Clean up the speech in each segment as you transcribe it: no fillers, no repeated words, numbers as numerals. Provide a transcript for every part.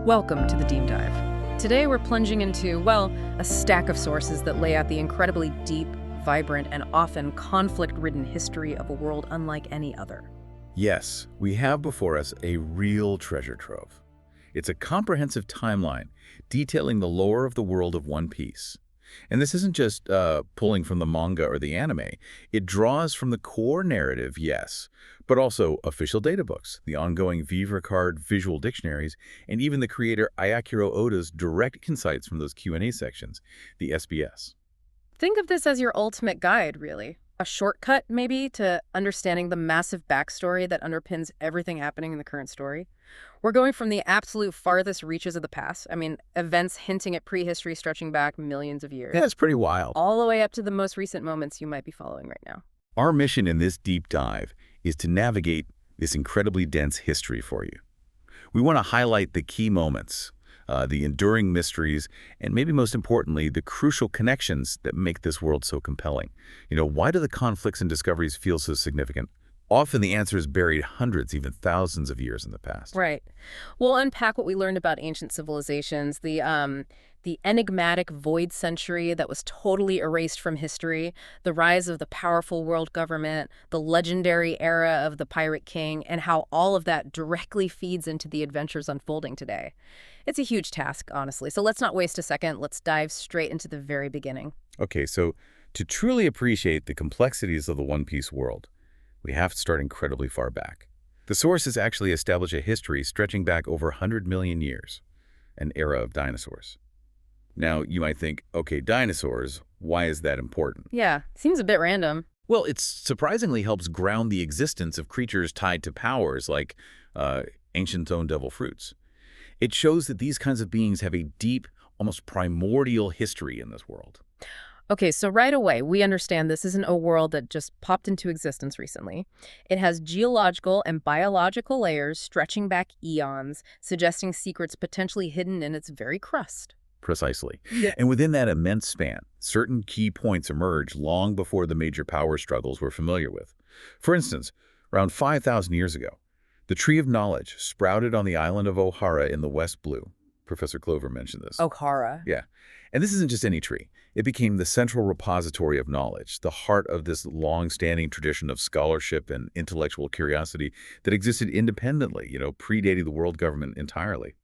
Welcome to the Deep Dive. Today we're plunging into, well, a stack of sources that lay out the incredibly deep, vibrant, and often conflict-ridden history of a world unlike any other. Yes, we have before us a real treasure trove. It's a comprehensive timeline detailing the lore of the world of One Piece. And this isn't just pulling from the manga or the anime. It draws from the core narrative, yes, but also official data books, the ongoing Vivre Card visual dictionaries, and even the creator Eiichiro Oda's direct insights from those Q&A sections, the SBS. Think of this as your ultimate guide, really. A shortcut, maybe, to understanding the massive backstory that underpins everything happening in the current story. We're going from the absolute farthest reaches of the past, events hinting at prehistory stretching back millions of years, Yeah, it's pretty wild. all the way up to the most recent moments you might be following right now. Our mission in this deep dive is to navigate this incredibly dense history for you. We want to highlight the key moments, the enduring mysteries, and maybe most importantly, the crucial connections that make this world so compelling. Why do the conflicts and discoveries feel so significant? Often the answer is buried hundreds, even thousands of years in the past. Right. We'll unpack what we learned about ancient civilizations, the enigmatic void century that was totally erased from history, the rise of the powerful world government, the legendary era of the Pirate King, and how all of that directly feeds into the adventures unfolding today. It's a huge task, honestly, so let's not waste a second. Let's dive straight into the very beginning. Okay, so to truly appreciate the complexities of the One Piece world, we have to start incredibly far back. The sources actually establish a history stretching back over 100 million years, an era of dinosaurs. Now, you might think, okay, dinosaurs, why is that important? Yeah, seems a bit random. Well, it surprisingly helps ground the existence of creatures tied to powers like ancient stone devil fruits. It shows that these kinds of beings have a deep, almost primordial history in this world. Okay, so right away, we understand this isn't a world that just popped into existence recently. It has geological and biological layers stretching back eons, suggesting secrets potentially hidden in its very crust. Precisely. Yeah. And within that immense span, certain key points emerge long before the major power struggles we're familiar with. For instance, around 5,000 years ago, the Tree of Knowledge sprouted on the island of Ohara in the West Blue. Professor Clover mentioned this. Okara. Yeah. And this isn't just any tree. It became the central repository of knowledge, the heart of this long-standing tradition of scholarship and intellectual curiosity that existed independently, predating the world government entirely.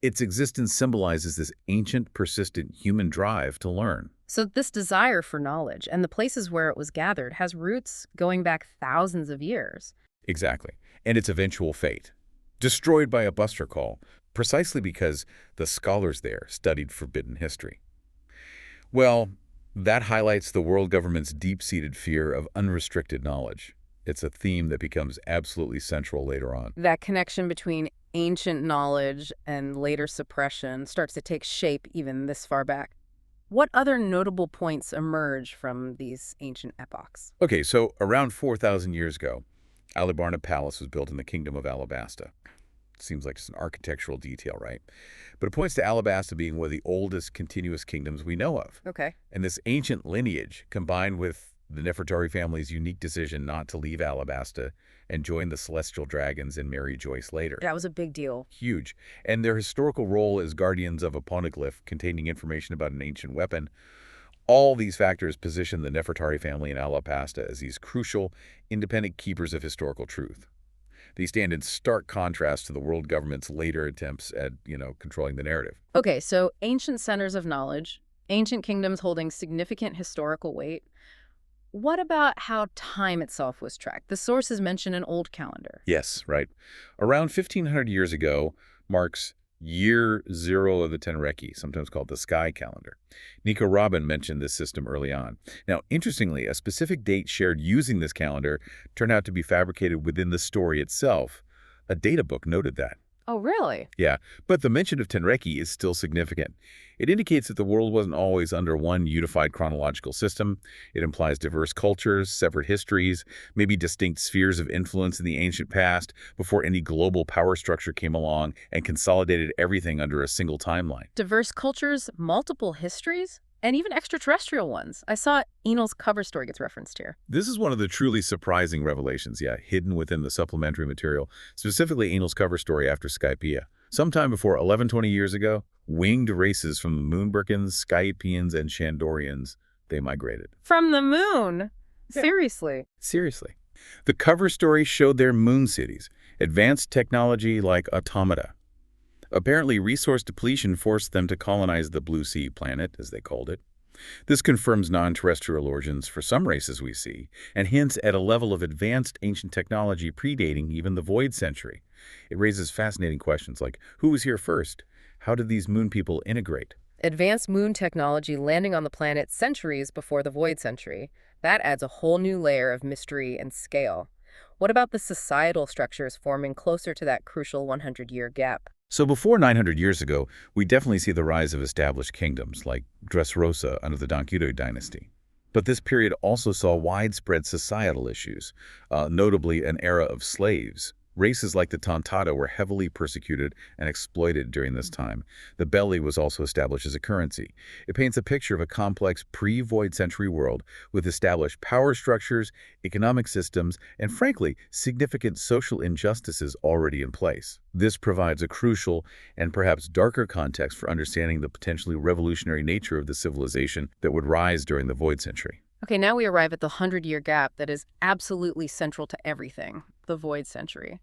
Its existence symbolizes this ancient, persistent human drive to learn. So this desire for knowledge and the places where it was gathered has roots going back thousands of years. Exactly. And its eventual fate. Destroyed by a buster call, precisely because the scholars there studied forbidden history. Well, that highlights the world government's deep-seated fear of unrestricted knowledge. It's a theme that becomes absolutely central later on. That connection between ancient knowledge and later suppression starts to take shape even this far back. What other notable points emerge from these ancient epochs? Okay, so around 4,000 years ago, Alibarna Palace was built in the Kingdom of Alabasta. Seems like just an architectural detail, right? But it points to Alabasta being one of the oldest continuous kingdoms we know of. Okay. And this ancient lineage, combined with the Nefertari family's unique decision not to leave Alabasta and join the Celestial Dragons and marry Joyce later. That was a big deal. Huge. And their historical role as guardians of a poneglyph containing information about an ancient weapon. All these factors position the Nefertari family in Alabasta as these crucial, independent keepers of historical truth. They stand in stark contrast to the world government's later attempts at, controlling the narrative. Okay, so ancient centers of knowledge, ancient kingdoms holding significant historical weight. What about how time itself was tracked? The sources mention an old calendar. Yes, right. Around 1,500 years ago marks Year Zero of the Tenreki, sometimes called the Sky Calendar. Nico Robin mentioned this system early on. Now, interestingly, a specific date shared using this calendar turned out to be fabricated within the story itself. A data book noted that. Oh, really? Yeah, but the mention of Tenreki is still significant. It indicates that the world wasn't always under one unified chronological system. It implies diverse cultures, separate histories, maybe distinct spheres of influence in the ancient past before any global power structure came along and consolidated everything under a single timeline. Diverse cultures, multiple histories? And even extraterrestrial ones. I saw Enel's cover story gets referenced here. This is one of the truly surprising revelations, hidden within the supplementary material, specifically Enel's cover story after Skypiea. Sometime before 1120 years ago, winged races from the Moonbirkins, Skypians, and Shandorians, they migrated. From the moon? Yeah. Seriously? Seriously. The cover story showed their moon cities, advanced technology like automata. Apparently, resource depletion forced them to colonize the Blue Sea planet, as they called it. This confirms non-terrestrial origins for some races we see, and hints at a level of advanced ancient technology predating even the Void Century. It raises fascinating questions like, who was here first? How did these moon people integrate? Advanced moon technology landing on the planet centuries before the Void Century. That adds a whole new layer of mystery and scale. What about the societal structures forming closer to that crucial 100-year gap? So before 900 years ago, we definitely see the rise of established kingdoms like Dressrosa under the Donkuro dynasty. But this period also saw widespread societal issues, notably an era of slaves. Races like the Tontata were heavily persecuted and exploited during this time. The belly was also established as a currency. It paints a picture of a complex pre-Void Century world with established power structures, economic systems, and frankly, significant social injustices already in place. This provides a crucial and perhaps darker context for understanding the potentially revolutionary nature of the civilization that would rise during the Void Century. Okay, now we arrive at the 100-year gap that is absolutely central to everything, the Void Century.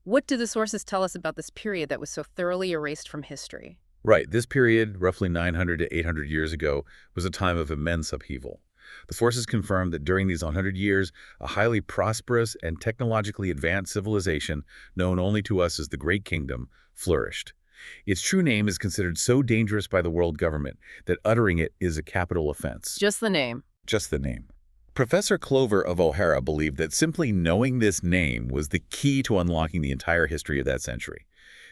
What do the sources tell us about this period that was so thoroughly erased from history? Right, this period, roughly 900 to 800 years ago, was a time of immense upheaval. The sources confirm that during these 100 years, a highly prosperous and technologically advanced civilization, known only to us as the Great Kingdom, flourished. Its true name is considered so dangerous by the world government that uttering it is a capital offense. Just the name. Just the name. Professor Clover of O'Hara believed that simply knowing this name was the key to unlocking the entire history of that century.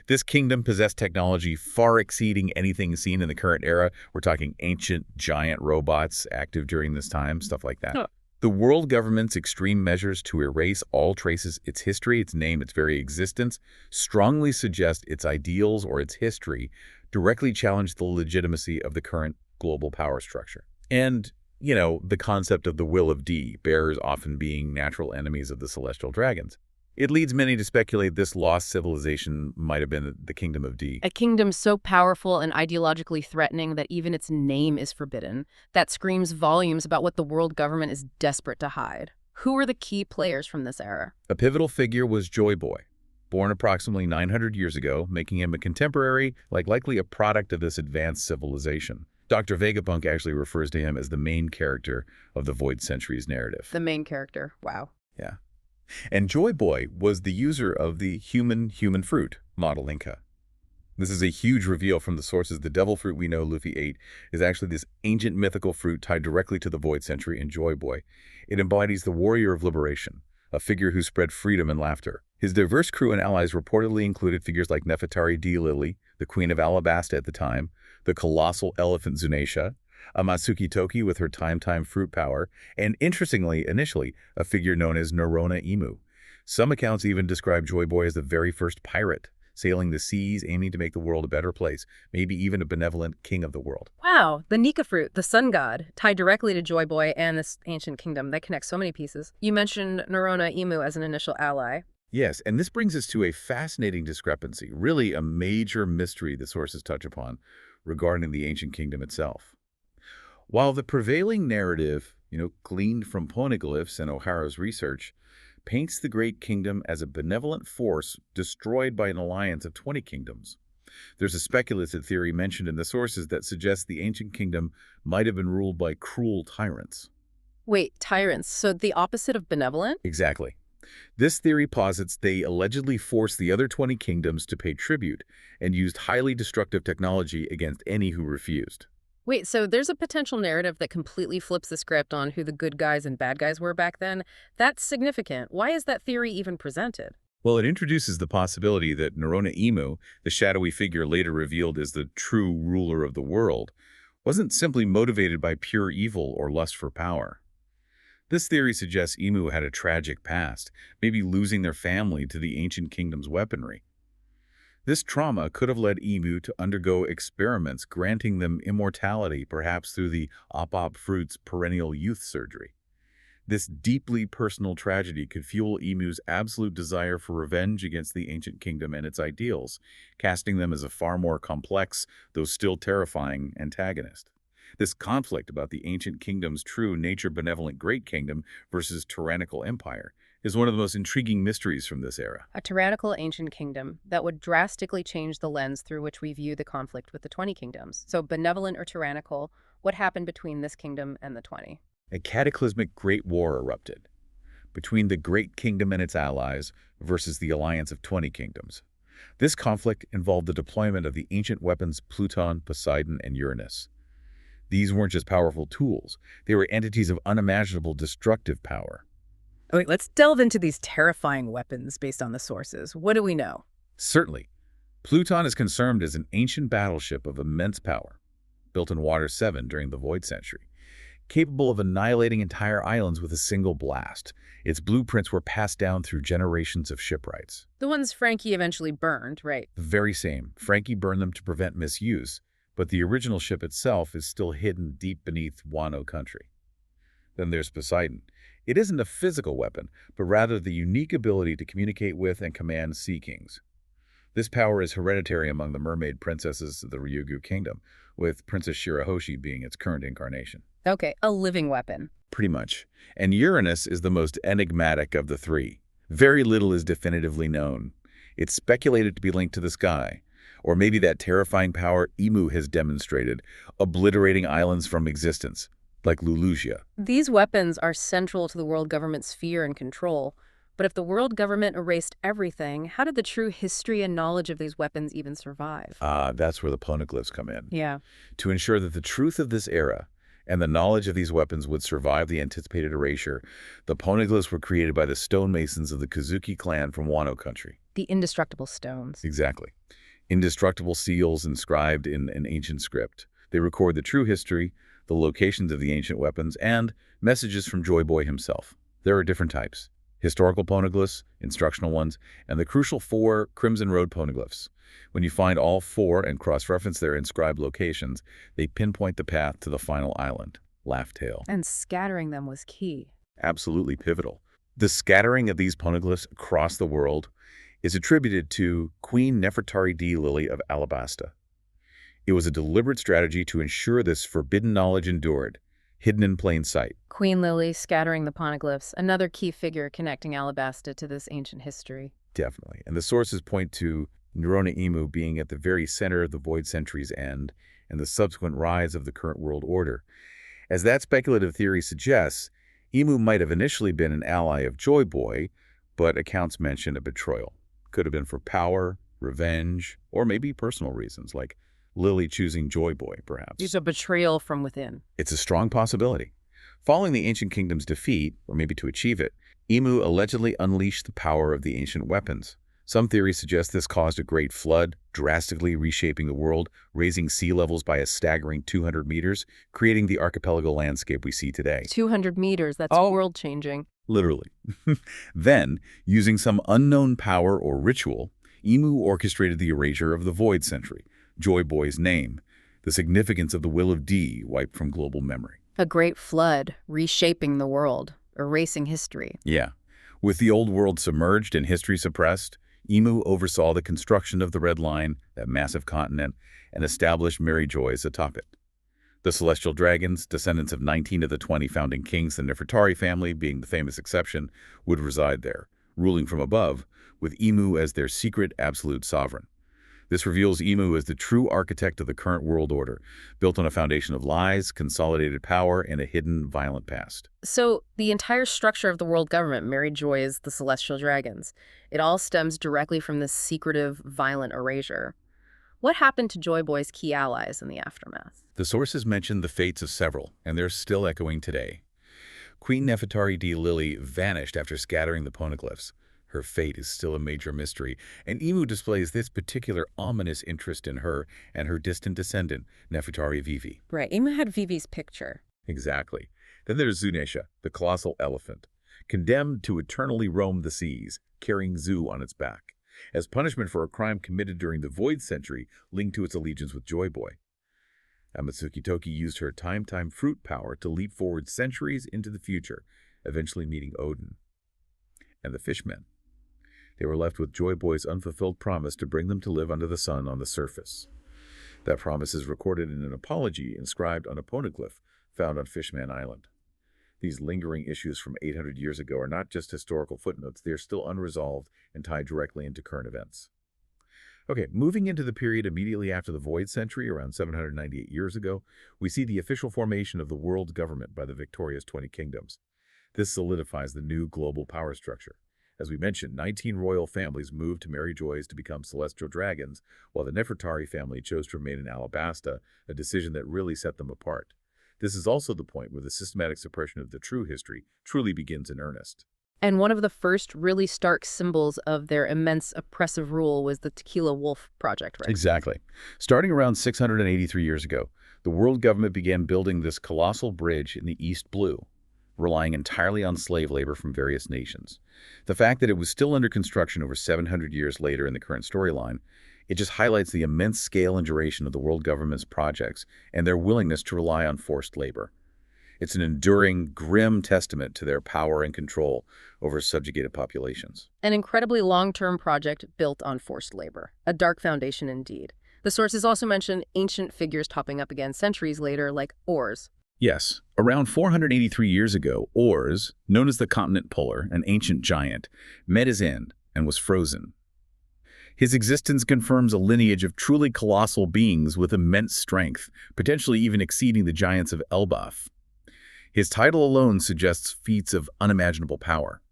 This kingdom possessed technology far exceeding anything seen in the current era. We're talking ancient, giant robots active during this time, stuff like that. Huh. The world government's extreme measures to erase all traces, its history, its name, its very existence, strongly suggest its ideals or its history directly challenge the legitimacy of the current global power structure. And the concept of the will of D, bearers often being natural enemies of the celestial dragons. It leads many to speculate this lost civilization might have been the Kingdom of D. A kingdom so powerful and ideologically threatening that even its name is forbidden. That screams volumes about what the world government is desperate to hide. Who were the key players from this era? A pivotal figure was Joy Boy, born approximately 900 years ago, making him a contemporary, likely a product of this advanced civilization. Dr. Vegapunk actually refers to him as the main character of the Void Century's narrative. The main character. Wow. Yeah. And Joy Boy was the user of the human fruit model Inca. This is a huge reveal from the sources. The devil fruit we know Luffy ate is actually this ancient mythical fruit tied directly to the Void Century and Joy Boy. It embodies the warrior of liberation, a figure who spread freedom and laughter. His diverse crew and allies reportedly included figures like Nefertari D. Lily, the Queen of Alabasta at the time, the colossal elephant Zunesha, a Matsuki Toki with her time fruit power, and interestingly, initially, a figure known as Nerona Imu. Some accounts even describe Joy Boy as the very first pirate, sailing the seas, aiming to make the world a better place, maybe even a benevolent king of the world. Wow, the Nika fruit, the sun god, tied directly to Joy Boy and this ancient kingdom. That connects so many pieces. You mentioned Nerona Imu as an initial ally. Yes, and this brings us to a fascinating discrepancy, really a major mystery the sources touch upon regarding the ancient kingdom itself. While the prevailing narrative, gleaned from poneglyphs and O'Hara's research, paints the Great Kingdom as a benevolent force destroyed by an alliance of 20 kingdoms. There's a speculative theory mentioned in the sources that suggests the ancient kingdom might have been ruled by cruel tyrants. Wait, tyrants, so the opposite of benevolent? Exactly. This theory posits they allegedly forced the other 20 kingdoms to pay tribute and used highly destructive technology against any who refused. Wait, so there's a potential narrative that completely flips the script on who the good guys and bad guys were back then? That's significant. Why is that theory even presented? Well, it introduces the possibility that Nerona Imu, the shadowy figure later revealed as the true ruler of the world, wasn't simply motivated by pure evil or lust for power. This theory suggests Imu had a tragic past, maybe losing their family to the ancient kingdom's weaponry. This trauma could have led Imu to undergo experiments granting them immortality, perhaps through the Op fruit's perennial youth surgery. This deeply personal tragedy could fuel Emu's absolute desire for revenge against the ancient kingdom and its ideals, casting them as a far more complex, though still terrifying, antagonist. This conflict about the ancient kingdom's true nature-benevolent great kingdom versus tyrannical empire is one of the most intriguing mysteries from this era. A tyrannical ancient kingdom that would drastically change the lens through which we view the conflict with the 20 kingdoms. So benevolent or tyrannical, what happened between this kingdom and the 20? A cataclysmic great war erupted between the great kingdom and its allies versus the alliance of 20 kingdoms. This conflict involved the deployment of the ancient weapons Pluton, Poseidon, and Uranus. These weren't just powerful tools, they were entities of unimaginable destructive power. Okay, let's delve into these terrifying weapons based on the sources. What do we know? Certainly, Pluton is confirmed as an ancient battleship of immense power, built in Water 7 during the Void Century, capable of annihilating entire islands with a single blast. Its blueprints were passed down through generations of shipwrights. The ones Frankie eventually burned, right? The very same. Frankie burned them to prevent misuse, but the original ship itself is still hidden deep beneath Wano country. Then there's Poseidon. It isn't a physical weapon, but rather the unique ability to communicate with and command sea kings. This power is hereditary among the mermaid princesses of the Ryukyu kingdom, with Princess Shirahoshi being its current incarnation. Okay, a living weapon. Pretty much. And Uranus is the most enigmatic of the three. Very little is definitively known. It's speculated to be linked to the sky, or maybe that terrifying power Emu has demonstrated, obliterating islands from existence, like Lulusia. These weapons are central to the world government's fear and control. But if the world government erased everything, how did the true history and knowledge of these weapons even survive? That's where the poneglyphs come in. Yeah. To ensure that the truth of this era and the knowledge of these weapons would survive the anticipated erasure, the poneglyphs were created by the stonemasons of the Kazuki clan from Wano country. The indestructible stones. Exactly. Indestructible seals inscribed in an ancient script. They record the true history, the locations of the ancient weapons, and messages from Joy Boy himself. There are different types: historical poneglyphs, instructional ones, and the crucial 4 Crimson Road poneglyphs. When you find all 4 and cross-reference their inscribed locations, they pinpoint the path to the final island, Laugh Tale. And scattering them was key. Absolutely pivotal. The scattering of these poneglyphs across the world is attributed to Queen Nefertari D. Lily of Alabasta. It was a deliberate strategy to ensure this forbidden knowledge endured, hidden in plain sight. Queen Lily scattering the poneglyphs, another key figure connecting Alabasta to this ancient history. Definitely. And the sources point to Nerona Emu being at the very center of the Void Century's end and the subsequent rise of the current world order. As that speculative theory suggests, Emu might have initially been an ally of Joy Boy, but accounts mention a betrayal. Could have been for power, revenge, or maybe personal reasons, like Lily choosing Joy Boy, perhaps. It's a betrayal from within. It's a strong possibility. Following the Ancient Kingdom's defeat, or maybe to achieve it, Emu allegedly unleashed the power of the ancient weapons. Some theories suggest this caused a great flood, drastically reshaping the world, raising sea levels by a staggering 200 meters, creating the archipelago landscape we see today. 200 meters, that's world-changing. Literally. Then, using some unknown power or ritual, Emu orchestrated the erasure of the Void Century, Joy Boy's name, the significance of the Will of D wiped from global memory. A great flood, reshaping the world, erasing history. Yeah. With the old world submerged and history suppressed, Emu oversaw the construction of the Red Line, that massive continent, and established Mary Joyce atop it. The Celestial Dragons, descendants of 19 of the 20 founding kings, the Nefertari family being the famous exception, would reside there, ruling from above, with Emu as their secret absolute sovereign. This reveals Emu as the true architect of the current world order, built on a foundation of lies, consolidated power, and a hidden, violent past. So the entire structure of the world government, Mary Joy's the Celestial Dragons, it all stems directly from this secretive, violent erasure. What happened to Joy Boy's key allies in the aftermath? The sources mention the fates of several, and they're still echoing today. Queen Nefertari D. Lily vanished after scattering the poneglyphs. Her fate is still a major mystery, and Emu displays this particular ominous interest in her and her distant descendant, Nefertari Vivi. Right, Emu had Vivi's picture. Exactly. Then there's Zunesha, the colossal elephant, condemned to eternally roam the seas, carrying Zu on its back, as punishment for a crime committed during the Void Century linked to its allegiance with Joy Boy. Amatsuki Toki used her time fruit power to leap forward centuries into the future, eventually meeting Odin and the fishmen. They were left with Joy Boy's unfulfilled promise to bring them to live under the sun on the surface. That promise is recorded in an apology inscribed on a poneglyph found on Fishman Island. These lingering issues from 800 years ago are not just historical footnotes, they are still unresolved and tied directly into current events. Okay, moving into the period immediately after the Void Century, around 798 years ago, we see the official formation of the world government by the victorious 20 kingdoms. This solidifies the new global power structure. As we mentioned, 19 royal families moved to marry Joys to become celestial dragons, while the Nefertari family chose to remain in Alabasta, a decision that really set them apart. This is also the point where the systematic suppression of the true history truly begins in earnest. And one of the first really stark symbols of their immense oppressive rule was the Tequila Wolf Project, right? Exactly. Starting around 683 years ago, the world government began building this colossal bridge in the East Blue, relying entirely on slave labor from various nations. The fact that it was still under construction over 700 years later in the current storyline, it just highlights the immense scale and duration of the world government's projects and their willingness to rely on forced labor. It's an enduring, grim testament to their power and control over subjugated populations. An incredibly long-term project built on forced labor. A dark foundation indeed. The sources also mention ancient figures popping up again centuries later, like oars. Yes, around 483 years ago, Ors, known as the continent puller, an ancient giant, met his end and was frozen. His existence confirms a lineage of truly colossal beings with immense strength, potentially even exceeding the giants of Elbaf. His title alone suggests feats of unimaginable power,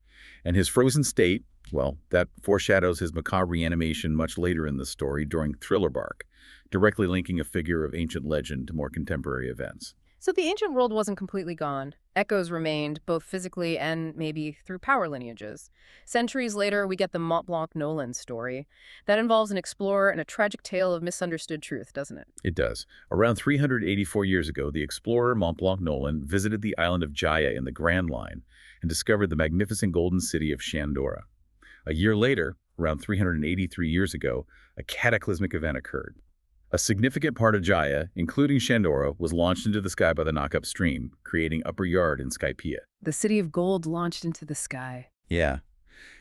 and his frozen state, well, that foreshadows his macabre reanimation much later in the story during Thriller Bark, directly linking a figure of ancient legend to more contemporary events. So the ancient world wasn't completely gone. Echoes remained, both physically and maybe through power lineages. Centuries later, we get the Mont Blanc Nolan story. That involves an explorer and a tragic tale of misunderstood truth, doesn't it? It does. Around 384 years ago, the explorer Mont Blanc Nolan visited the island of Jaya in the Grand Line and discovered the magnificent golden city of Shandora. A year later, around 383 years ago, a cataclysmic event occurred. A significant part of Jaya, including Shandora, was launched into the sky by the Nakkup Stream, creating Upper Yard in Skypiea. The city of gold launched into the sky. Yeah.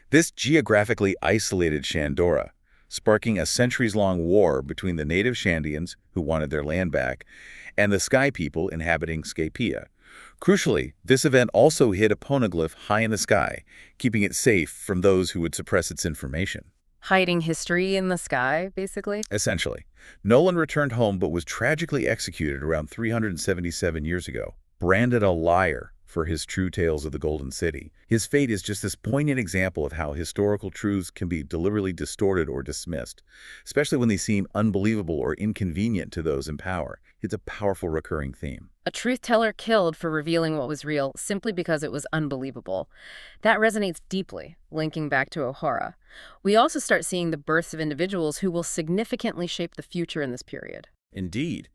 This geographically isolated Shandora, sparking a centuries-long war between the native Shandians, who wanted their land back, and the Sky people inhabiting Skypiea. Crucially, this event also hid a poneglyph high in the sky, keeping it safe from those who would suppress its information. Hiding history in the sky, basically? Essentially. Nolan returned home but was tragically executed around 377 years ago, branded a liar for his true tales of the Golden City. His fate is just this poignant example of how historical truths can be deliberately distorted or dismissed, especially when they seem unbelievable or inconvenient to those in power. It's a powerful recurring theme. A truth teller killed for revealing what was real simply because it was unbelievable. That resonates deeply, linking back to Ohara. We also start seeing the births of individuals who will significantly shape the future in this period. Indeed.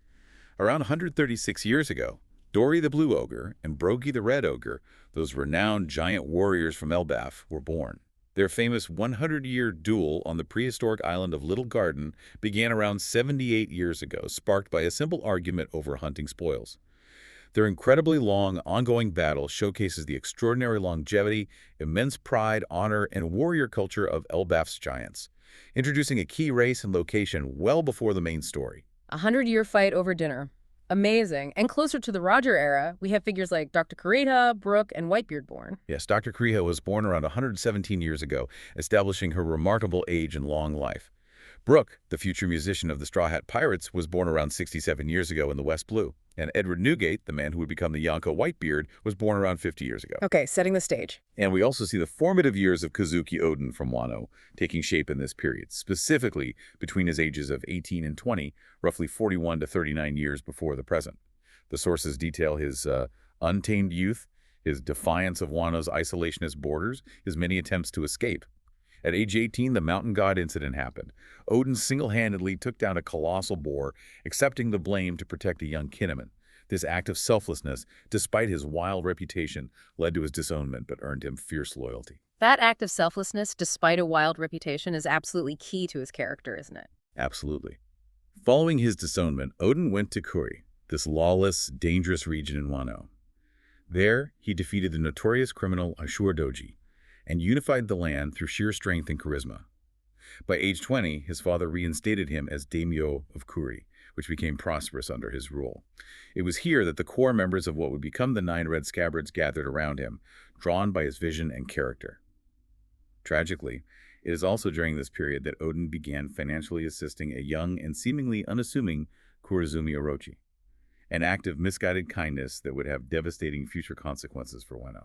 Around 136 years ago, Dori the Blue Ogre and Brogi the Red Ogre, those renowned giant warriors from Elbaf, were born. Their famous 100-year duel on the prehistoric island of Little Garden began around 78 years ago, sparked by a simple argument over hunting spoils. Their incredibly long, ongoing battle showcases the extraordinary longevity, immense pride, honor, and warrior culture of Elbaf's giants, introducing a key race and location well before the main story. A 100-year fight over dinner. Amazing. And closer to the Roger era, we have figures like Dr. Kurita, Brooke, and Whitebeard born. Yes, Dr. Kriha was born around 117 years ago, establishing her remarkable age and long life. Brooke, the future musician of the Straw Hat Pirates, was born around 67 years ago in the West Blue. And Edward Newgate, the man who would become the Yonko Whitebeard, was born around 50 years ago. Okay, setting the stage. And we also see the formative years of Kazuki Odin from Wano taking shape in this period, specifically between his ages of 18 and 20, roughly 41 to 39 years before the present. The sources detail his untamed youth, his defiance of Wano's isolationist borders, his many attempts to escape. At age 18, the Mountain God incident happened. Odin single-handedly took down a colossal boar, accepting the blame to protect a young Kinnaman. This act of selflessness, despite his wild reputation, led to his disownment but earned him fierce loyalty. That act of selflessness, despite a wild reputation, is absolutely key to his character, isn't it? Absolutely. Following his disownment, Odin went to Kuri, this lawless, dangerous region in Wano. There, he defeated the notorious criminal Ashur Doji and unified the land through sheer strength and charisma. By age 20, his father reinstated him as daimyo of Kuri, which became prosperous under his rule. It was here that the core members of what would become the Nine Red Scabbards gathered around him, drawn by his vision and character. Tragically, it is also during this period that Odin began financially assisting a young and seemingly unassuming Kurazumi Orochi, an act of misguided kindness that would have devastating future consequences for Wano.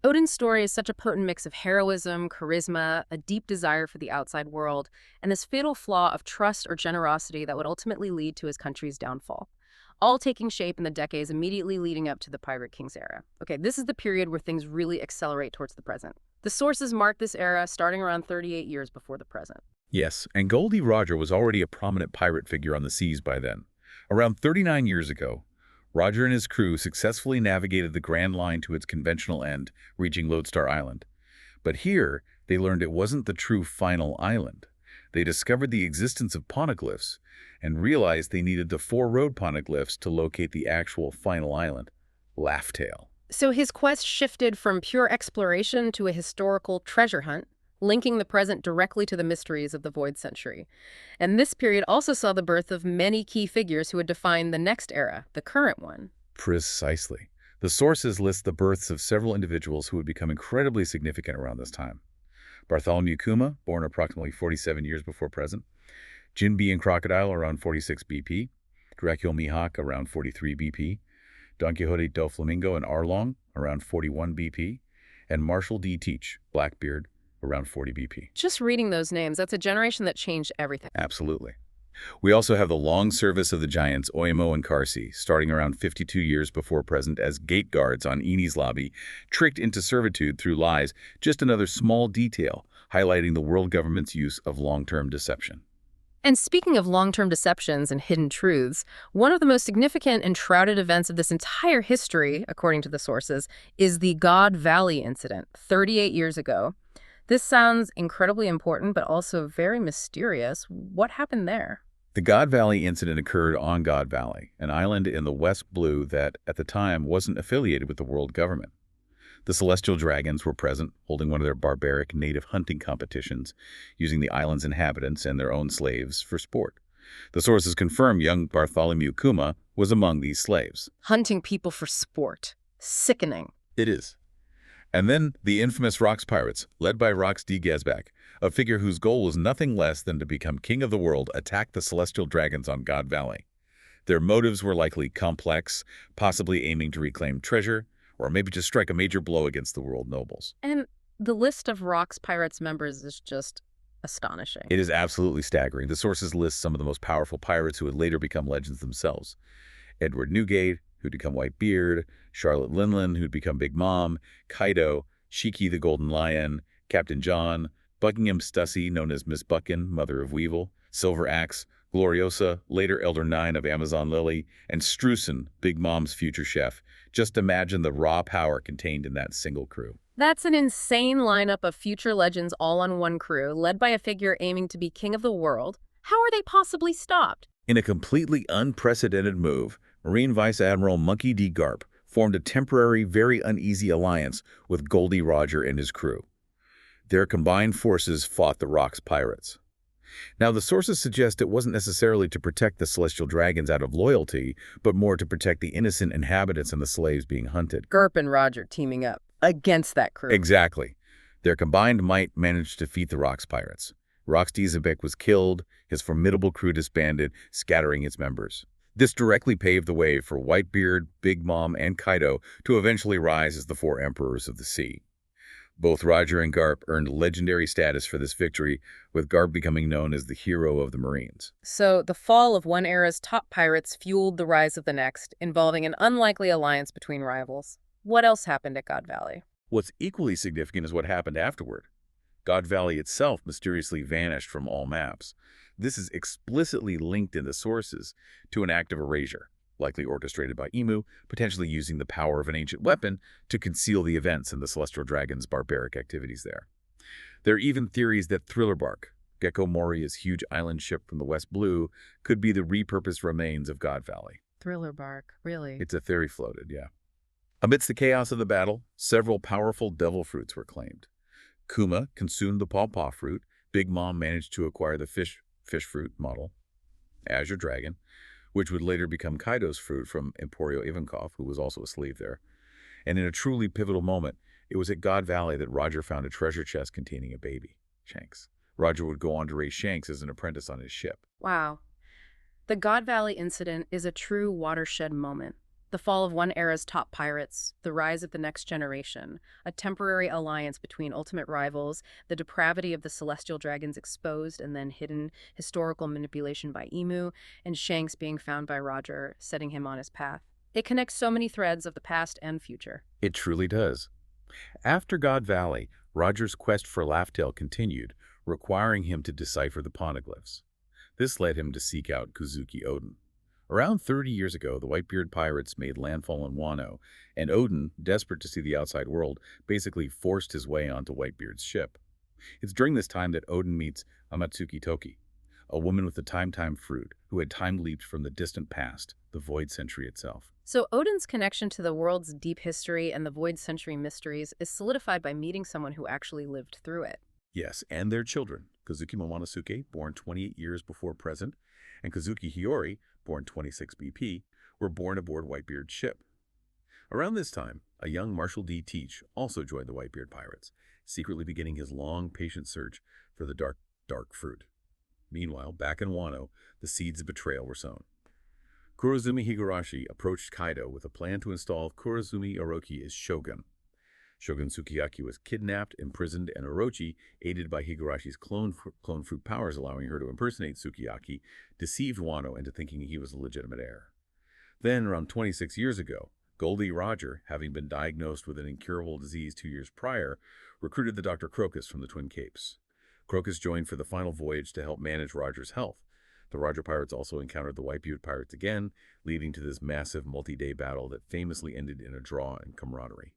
Odin's story is such a potent mix of heroism, charisma, a deep desire for the outside world, and this fatal flaw of trust or generosity that would ultimately lead to his country's downfall, all taking shape in the decades immediately leading up to the Pirate King's era. Okay, this is the period where things really accelerate towards the present. The sources mark this era starting around 38 years before the present. Yes, and Goldie Roger was already a prominent pirate figure on the seas by then. Around 39 years ago, Roger and his crew successfully navigated the Grand Line to its conventional end, reaching Lodestar Island. But here, they learned it wasn't the true final island. They discovered the existence of poneglyphs and realized they needed the 4 road poneglyphs to locate the actual final island, Laugh-Tale. So his quest shifted from pure exploration to a historical treasure hunt, linking the present directly to the mysteries of the Void Century. And this period also saw the birth of many key figures who would define the next era, the current one. Precisely. The sources list the births of several individuals who would become incredibly significant around this time. Bartholomew Kuma, born approximately 47 years before present. Jinbe and Crocodile around 46 BP. Dracula Mihawk around 43 BP. Don Quixote del Flamingo and Arlong around 41 BP. And Marshall D. Teach, Blackbeard, around 40 BP. Just reading those names, that's a generation that changed everything. Absolutely. We also have the long service of the giants Oimo and Karsi, starting around 52 years before present as gate guards on Eni's lobby, tricked into servitude through lies, just another small detail highlighting the world government's use of long-term deception. And speaking of long-term deceptions and hidden truths, one of the most significant and shrouded events of this entire history, according to the sources, is the God Valley incident 38 years ago. This sounds incredibly important, but also very mysterious. What happened there? The God Valley incident occurred on God Valley, an island in the West Blue that, at the time, wasn't affiliated with the world government. The Celestial Dragons were present, holding one of their barbaric native hunting competitions, using the island's inhabitants and their own slaves for sport. The sources confirm young Bartholomew Kuma was among these slaves. Hunting people for sport. Sickening. It is. And then the infamous Rox Pirates, led by Rox D. Gazbak, a figure whose goal was nothing less than to become king of the world, attacked the Celestial Dragons on God Valley. Their motives were likely complex, possibly aiming to reclaim treasure, or maybe to strike a major blow against the world nobles. And the list of Rox Pirates members is just astonishing. It is absolutely staggering. The sources list some of the most powerful pirates who would later become legends themselves. Edward Newgate, who'd become Whitebeard, Charlotte Linlin, who'd become Big Mom, Kaido, Shiki the Golden Lion, Captain John, Buckingham Stussy, known as Miss Buckin, Mother of Weevil, Silver Axe, Gloriosa, later Elder Nine of Amazon Lily, and Streusen, Big Mom's future chef. Just imagine the raw power contained in that single crew. That's an insane lineup of future legends all on one crew, led by a figure aiming to be king of the world. How are they possibly stopped? In a completely unprecedented move, Marine Vice Admiral Monkey D. Garp formed a temporary, very uneasy alliance with Goldie Roger and his crew. Their combined forces fought the Rox Pirates. Now, the sources suggest it wasn't necessarily to protect the Celestial Dragons out of loyalty, but more to protect the innocent inhabitants and the slaves being hunted. Garp and Roger teaming up against that crew. Exactly. Their combined might managed to defeat the Rox Pirates. Rox Dizabek was killed, his formidable crew disbanded, scattering its members. This directly paved the way for Whitebeard, Big Mom, and Kaido to eventually rise as the 4 Emperors of the Sea. Both Roger and Garp earned legendary status for this victory, with Garp becoming known as the hero of the Marines. So the fall of one era's top pirates fueled the rise of the next, involving an unlikely alliance between rivals. What else happened at God Valley? What's equally significant is what happened afterward. God Valley itself mysteriously vanished from all maps. This is explicitly linked in the sources to an act of erasure, likely orchestrated by Emu, potentially using the power of an ancient weapon to conceal the events and the Celestial Dragon's barbaric activities there. There are even theories that Thrillerbark, Gecko Moria's huge island ship from the West Blue, could be the repurposed remains of God Valley. Thrillerbark, really? It's a theory floated, yeah. Amidst the chaos of the battle, several powerful devil fruits were claimed. Kuma consumed the pawpaw fruit. Big Mom managed to acquire the fish fruit model, Azure Dragon, which would later become Kaido's fruit from Emporio Ivankov, who was also a slave there. And in a truly pivotal moment, it was at God Valley that Roger found a treasure chest containing a baby, Shanks. Roger would go on to raise Shanks as an apprentice on his ship. Wow. The God Valley incident is a true watershed moment. The fall of one era's top pirates, the rise of the next generation, a temporary alliance between ultimate rivals, the depravity of the celestial dragons exposed and then hidden, historical manipulation by Emu, and Shanks being found by Roger, setting him on his path. It connects so many threads of the past and future. It truly does. After God Valley, Roger's quest for Laugh-Tale continued, requiring him to decipher the poneglyphs. This led him to seek out Kozuki Oden. Around 30 years ago, the Whitebeard pirates made landfall in Wano, and Oden, desperate to see the outside world, basically forced his way onto Whitebeard's ship. It's during this time that Oden meets Amatsuki Toki, a woman with the time fruit who had time-leaped from the distant past, the Void Century itself. So Odin's connection to the world's deep history and the Void Century mysteries is solidified by meeting someone who actually lived through it. Yes, and their children, Kozuki Momonosuke, born 28 years before present, and Kozuki Hiyori, born 26 BP, were born aboard Whitebeard's ship. Around this time, a young Marshall D. Teach also joined the Whitebeard pirates, secretly beginning his long, patient search for the dark fruit. Meanwhile, back in Wano, the seeds of betrayal were sown. Kurozumi Higurashi approached Kaido with a plan to install Kurozumi Orochi as shogun. Shogun Sukiyaki was kidnapped, imprisoned, and Orochi, aided by Higurashi's clone fruit powers allowing her to impersonate Sukiyaki, deceived Wano into thinking he was a legitimate heir. Then, around 26 years ago, Goldie Roger, having been diagnosed with an incurable disease 2 years prior, recruited the Dr. Crocus from the Twin Capes. Crocus joined for the final voyage to help manage Roger's health. The Roger pirates also encountered the Whitebeard pirates again, leading to this massive multi-day battle that famously ended in a draw and camaraderie.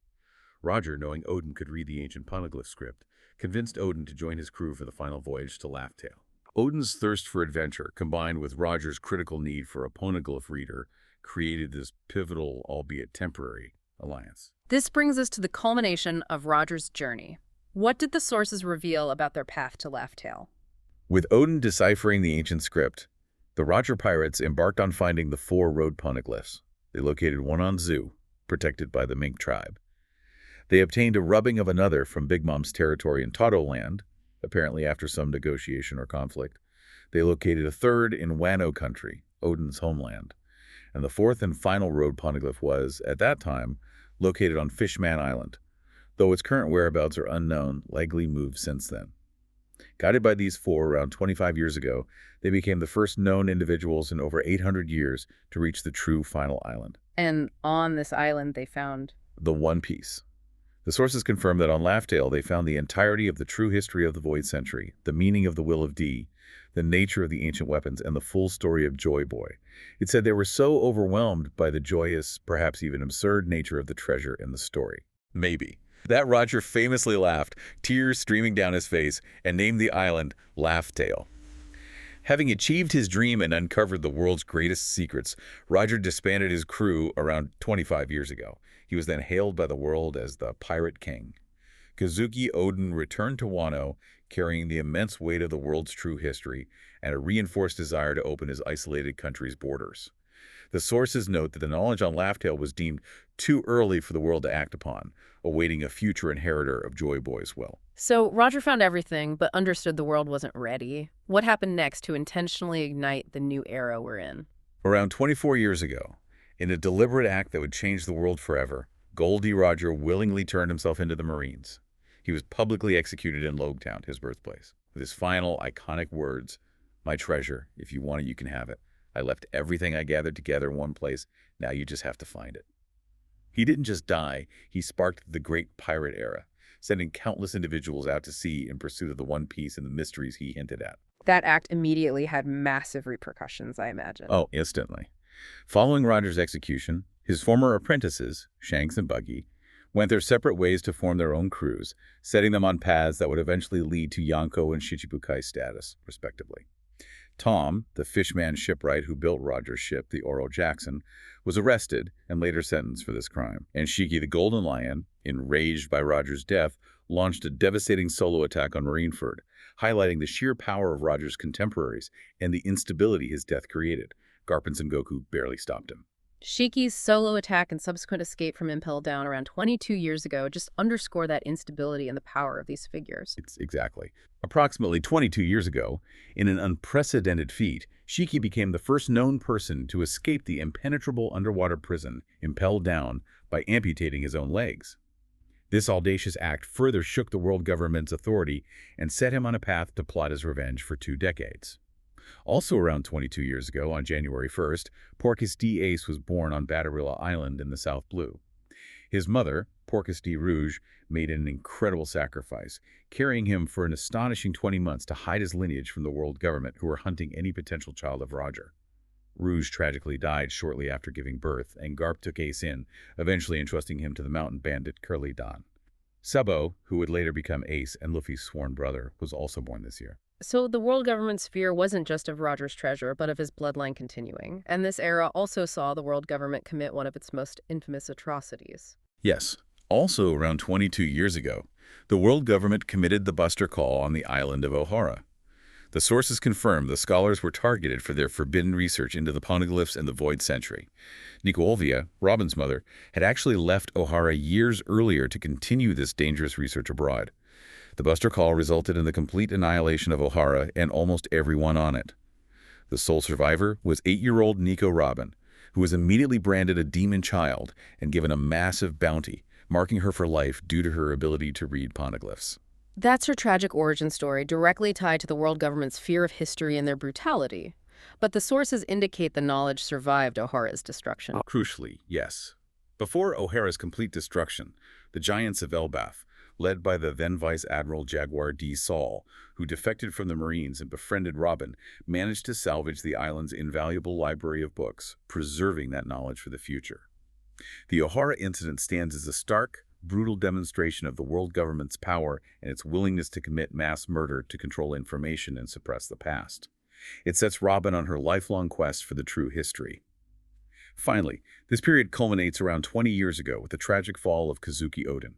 Roger, knowing Oden could read the ancient poneglyph script, convinced Oden to join his crew for the final voyage to Laugh-Tale. Oden's thirst for adventure, combined with Roger's critical need for a poneglyph reader, created this pivotal, albeit temporary, alliance. This brings us to the culmination of Roger's journey. What did the sources reveal about their path to Laugh-Tale? With Oden deciphering the ancient script, the Roger pirates embarked on finding the 4 road poneglyphs. They located one on Zu, protected by the Mink tribe. They obtained a rubbing of another from Big Mom's territory in Tado Land, apparently after some negotiation or conflict. They located a third in Wano country, Oden's homeland. And the 4th and final road poneglyph was, at that time, located on Fishman Island. Though its current whereabouts are unknown, likely moved since then. Guided by these 4 around 25 years ago, they became the first known individuals in over 800 years to reach the true final island. And on this island they found the One Piece. The sources confirm that on Laugh-Tale they found the entirety of the true history of the Void Century, the meaning of the Will of D, the nature of the ancient weapons, and the full story of Joy Boy. It said they were so overwhelmed by the joyous, perhaps even absurd nature of the treasure in the story. Maybe. That Roger famously laughed, tears streaming down his face, and named the island Laugh-Tale. Having achieved his dream and uncovered the world's greatest secrets, Roger disbanded his crew around 25 years ago. He was then hailed by the world as the Pirate King. Kozuki Oden returned to Wano, carrying the immense weight of the world's true history and a reinforced desire to open his isolated country's borders. The sources note that the knowledge on Laugh-Tale was deemed too early for the world to act upon, awaiting a future inheritor of Joy Boy's will. So Roger found everything, but understood the world wasn't ready. What happened next to intentionally ignite the new era we're in? Around 24 years ago, in a deliberate act that would change the world forever, Goldie Roger willingly turned himself into the Marines. He was publicly executed in Logetown, his birthplace, with his final iconic words, "My treasure, if you want it, you can have it. I left everything I gathered together in one place. Now you just have to find it." He didn't just die, he sparked the great pirate era, sending countless individuals out to sea in pursuit of the One Piece and the mysteries he hinted at. That act immediately had massive repercussions, I imagine. Oh, instantly. Following Roger's execution, his former apprentices, Shanks and Buggy, went their separate ways to form their own crews, setting them on paths that would eventually lead to Yonko and Shichibukai status, respectively. Tom, the fishman shipwright who built Roger's ship, the Oro Jackson, was arrested and later sentenced for this crime. And Shiki the Golden Lion, enraged by Roger's death, launched a devastating solo attack on Marineford, highlighting the sheer power of Roger's contemporaries and the instability his death created. Garp and Sengoku barely stopped him. Shiki's solo attack and subsequent escape from Impel Down around 22 years ago just underscore that instability and the power of these figures. Exactly. Approximately 22 years ago, in an unprecedented feat, Shiki became the first known person to escape the impenetrable underwater prison, Impel Down, by amputating his own legs. This audacious act further shook the world government's authority and set him on a path to plot his revenge for 2 decades. Also around 22 years ago, on January 1st, Porcus D. Ace was born on Batarilla Island in the South Blue. His mother, Porcus D. Rouge, made an incredible sacrifice, carrying him for an astonishing 20 months to hide his lineage from the world government who were hunting any potential child of Roger. Rouge tragically died shortly after giving birth, and Garp took Ace in, eventually entrusting him to the mountain bandit Curly Don. Sabo, who would later become Ace and Luffy's sworn brother, was also born this year. So the world government's fear wasn't just of Roger's treasure, but of his bloodline continuing. And this era also saw the world government commit one of its most infamous atrocities. Yes. Also around 22 years ago, the world government committed the Buster Call on the island of Ohara. The sources confirmed the scholars were targeted for their forbidden research into the poneglyphs and the Void Century. Nicoolvia, Robin's mother, had actually left Ohara years earlier to continue this dangerous research abroad. The Buster Call resulted in the complete annihilation of Ohara and almost everyone on it. The sole survivor was 8-year-old Nico Robin, who was immediately branded a demon child and given a massive bounty, marking her for life due to her ability to read poneglyphs. That's her tragic origin story, directly tied to the world government's fear of history and their brutality. But the sources indicate the knowledge survived O'Hara's destruction. Crucially, yes. Before O'Hara's complete destruction, the Giants of Elbaf, led by the then Vice Admiral Jaguar D. Saul, who defected from the Marines and befriended Robin, managed to salvage the island's invaluable library of books, preserving that knowledge for the future. The O'Hara incident stands as a stark, brutal demonstration of the world government's power and its willingness to commit mass murder to control information and suppress the past. It sets Robin on her lifelong quest for the true history. Finally, this period culminates around 20 years ago with the tragic fall of Kazuki Oden.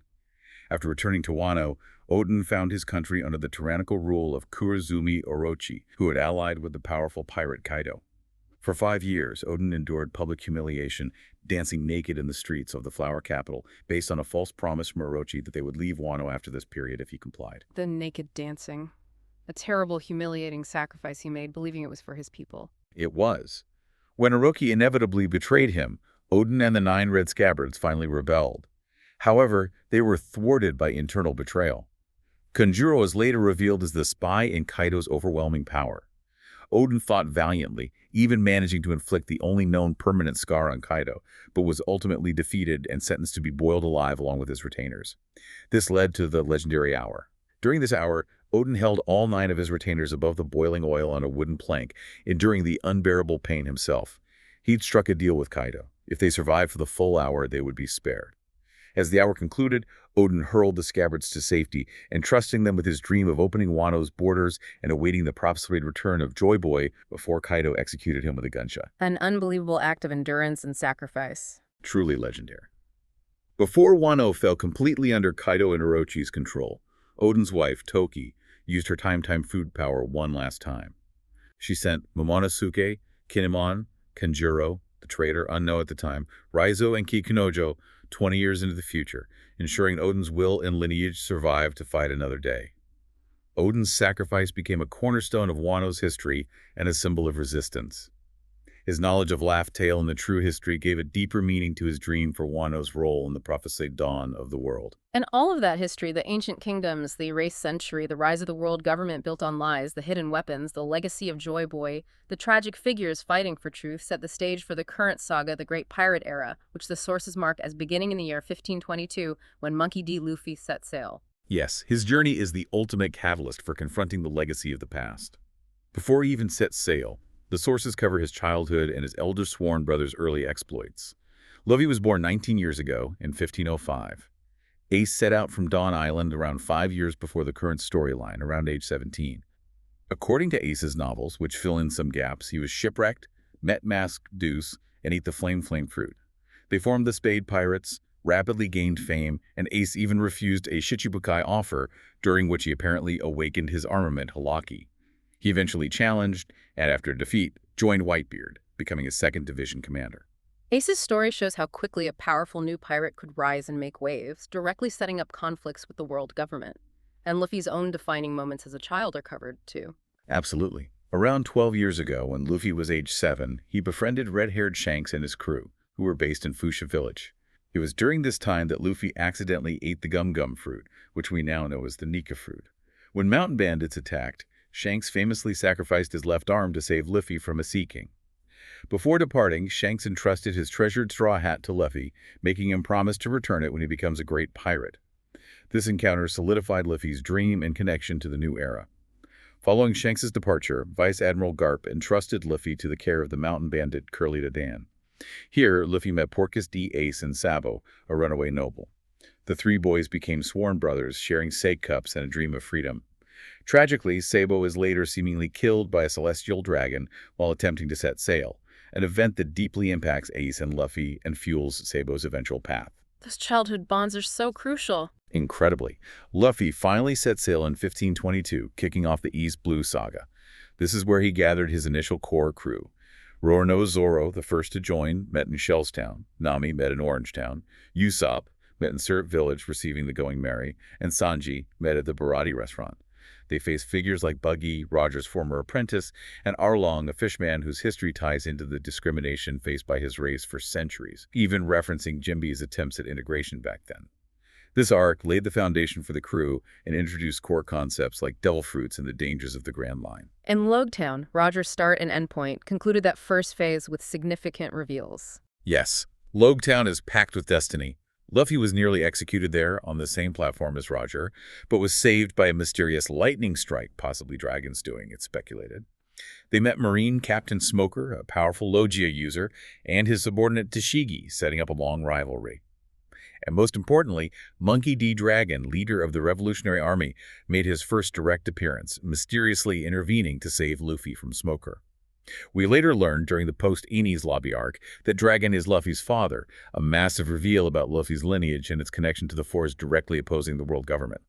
After returning to Wano, Oden found his country under the tyrannical rule of Kurozumi Orochi, who had allied with the powerful pirate Kaido. For 5 years, Oden endured public humiliation, dancing naked in the streets of the flower capital, based on a false promise from Orochi that they would leave Wano after this period if he complied. The naked dancing. A terrible, humiliating sacrifice he made, believing it was for his people. It was. When Orochi inevitably betrayed him, Oden and the 9 Red Scabbards finally rebelled. However, they were thwarted by internal betrayal. Kanjuro is later revealed as the spy in Kaido's overwhelming power. Oden fought valiantly, even managing to inflict the only known permanent scar on Kaido, but was ultimately defeated and sentenced to be boiled alive along with his retainers. This led to the legendary hour. During this hour, Oden held all 9 of his retainers above the boiling oil on a wooden plank, enduring the unbearable pain himself. He'd struck a deal with Kaido. If they survived for the full hour, they would be spared. As the hour concluded, Oden hurled the Scabbards to safety, entrusting them with his dream of opening Wano's borders and awaiting the prophesied return of Joy Boy before Kaido executed him with a gunshot. An unbelievable act of endurance and sacrifice. Truly legendary. Before Wano fell completely under Kaido and Orochi's control, Oden's wife, Toki, used her time food power one last time. She sent Momonosuke, Kinemon, Kanjuro, the traitor unknown at the time, Raizo, and Kikunojo 20 years into the future, ensuring Oden's will and lineage survived to fight another day. Oden's sacrifice became a cornerstone of Wano's history and a symbol of resistance. His knowledge of Laugh Tale and the true history gave a deeper meaning to his dream for Wano's role in the prophesied dawn of the world. And all of that history, the ancient kingdoms, the erased century, the rise of the world government built on lies, the hidden weapons, the legacy of Joy Boy, the tragic figures fighting for truth, set the stage for the current saga, the Great Pirate Era, which the sources mark as beginning in the year 1522 when Monkey D. Luffy set sail. Yes, his journey is the ultimate catalyst for confronting the legacy of the past. Before he even sets sail, the sources cover his childhood and his elder sworn brother's early exploits. Luffy was born 19 years ago, in 1505. Ace set out from Dawn Island around 5 years before the current storyline, around age 17. According to Ace's novels, which fill in some gaps, he was shipwrecked, met masked Deuce, and ate the flame fruit. They formed the Spade Pirates, rapidly gained fame, and Ace even refused a Shichibukai offer, during which he apparently awakened his armament, Haki. He eventually challenged, and after defeat, joined Whitebeard, becoming his second division commander. Ace's story shows how quickly a powerful new pirate could rise and make waves, directly setting up conflicts with the world government. And Luffy's own defining moments as a child are covered, too. Absolutely. Around 12 years ago, when Luffy was age 7, he befriended red-haired Shanks and his crew, who were based in Fuchsia Village. It was during this time that Luffy accidentally ate the gum-gum fruit, which we now know as the Nika fruit. When mountain bandits attacked, Shanks famously sacrificed his left arm to save Luffy from a Sea King. Before departing, Shanks entrusted his treasured straw hat to Luffy, making him promise to return it when he becomes a great pirate. This encounter solidified Luffy's dream and connection to the new era. Following Shanks' departure, Vice Admiral Garp entrusted Luffy to the care of the mountain bandit Curly the Dan. Here, Luffy met Porcus D. Ace and Sabo, a runaway noble. The three boys became sworn brothers, sharing sake cups and a dream of freedom. Tragically, Sabo is later seemingly killed by a celestial dragon while attempting to set sail, an event that deeply impacts Ace and Luffy and fuels Sabo's eventual path. Those childhood bonds are so crucial. Incredibly, Luffy finally set sail in 1522, kicking off the East Blue Saga. This is where he gathered his initial core crew. Roronoa Zoro, the first to join, met in Shellstown. Nami met in Orangetown. Usopp met in Syrup Village, receiving the Going Merry. And Sanji met at the Barati restaurant. They faced figures like Buggy, Roger's former apprentice, and Arlong, a fishman whose history ties into the discrimination faced by his race for centuries, even referencing Jinbe's attempts at integration back then. This arc laid the foundation for the crew and introduced core concepts like devil fruits and the dangers of the Grand Line. In Logetown, Roger's start and endpoint concluded that first phase with significant reveals. Yes, Logetown is packed with destiny. Luffy was nearly executed there on the same platform as Roger, but was saved by a mysterious lightning strike, possibly dragons doing, it's speculated. They met Marine Captain Smoker, a powerful Logia user, and his subordinate Tashigi, setting up a long rivalry. And most importantly, Monkey D. Dragon, leader of the Revolutionary Army, made his first direct appearance, mysteriously intervening to save Luffy from Smoker. We later learned during the post-Enies Lobby arc that Dragon is Luffy's father, a massive reveal about Luffy's lineage and its connection to the force directly opposing the world government.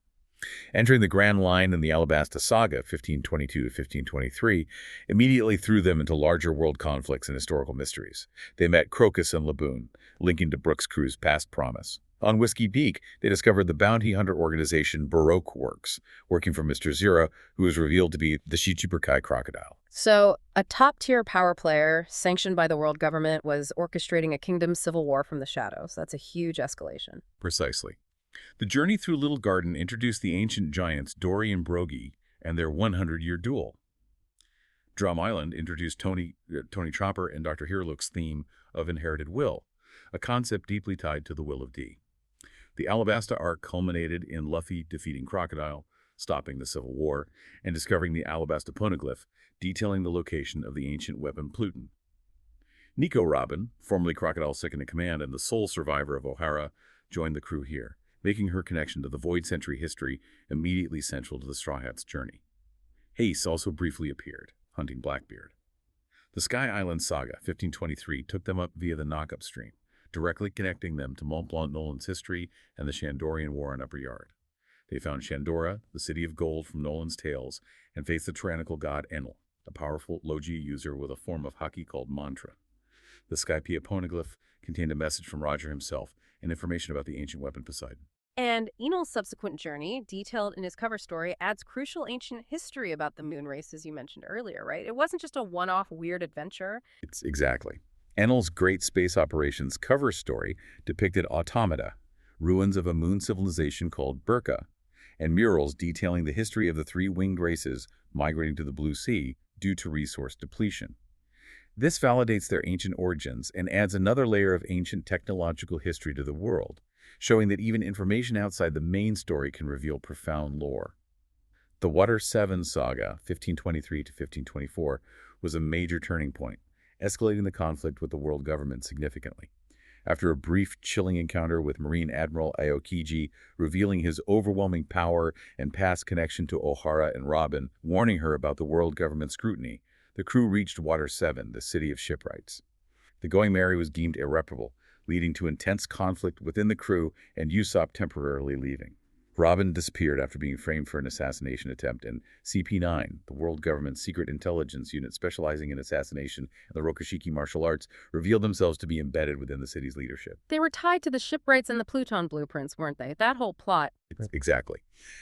Entering the Grand Line in the Alabasta Saga, 1522 to 1523, immediately threw them into larger world conflicts and historical mysteries. They met Crocus and Laboon, linking to Brooks' crew's past promise. On Whiskey Peak, they discovered the bounty hunter organization Baroque Works, working for Mr. Zero, who was revealed to be the Shichibukai crocodile. So, a top-tier power player, sanctioned by the world government, was orchestrating a kingdom civil war from the shadows. That's a huge escalation. Precisely. The journey through Little Garden introduced the ancient giants Dory and Brogy and their 100-year duel. Drum Island introduced Tony Chopper and Dr. Hiruluk's theme of inherited will, a concept deeply tied to the will of D. The Alabasta arc culminated in Luffy defeating Crocodile, stopping the Civil War, and discovering the Alabasta poneglyph, detailing the location of the ancient weapon Pluton. Nico Robin, formerly Crocodile's second-in-command and the sole survivor of O'Hara, joined the crew here, making her connection to the Void Century history immediately central to the Straw Hats' journey. Ace also briefly appeared, hunting Blackbeard. The Sky Island Saga, 1523, took them up via the Knock-Up Stream, directly connecting them to Mont Blanc Nolan's history and the Shandorian War on Upper Yard. They found Shandora, the city of gold from Nolan's tales, and faced the tyrannical god Enel, a powerful Logia user with a form of Haki called Mantra. The Skypiea poneglyph contained a message from Roger himself and information about the ancient weapon Poseidon. And Enel's subsequent journey, detailed in his cover story, adds crucial ancient history about the moon races you mentioned earlier, right? It wasn't just a one-off weird adventure. It's exactly. Enel's Great Space Operations cover story depicted automata, ruins of a moon civilization called Burka, and murals detailing the history of the three winged races migrating to the Blue Sea due to resource depletion. This validates their ancient origins and adds another layer of ancient technological history to the world, showing that even information outside the main story can reveal profound lore. The Water 7 Saga, 1523 to 1524, was a major turning point, escalating the conflict with the world government significantly. After a brief, chilling encounter with Marine Admiral Aokiji, revealing his overwhelming power and past connection to Ohara and Robin, warning her about the world government scrutiny, the crew reached Water 7, the city of shipwrights. The Going Merry was deemed irreparable, leading to intense conflict within the crew and Usopp temporarily leaving. Robin disappeared after being framed for an assassination attempt, and CP9, the world government's secret intelligence unit specializing in assassination and the Rokushiki martial arts, revealed themselves to be embedded within the city's leadership. They were tied to the shipwrights and the Pluton blueprints, weren't they? That whole plot. Exactly.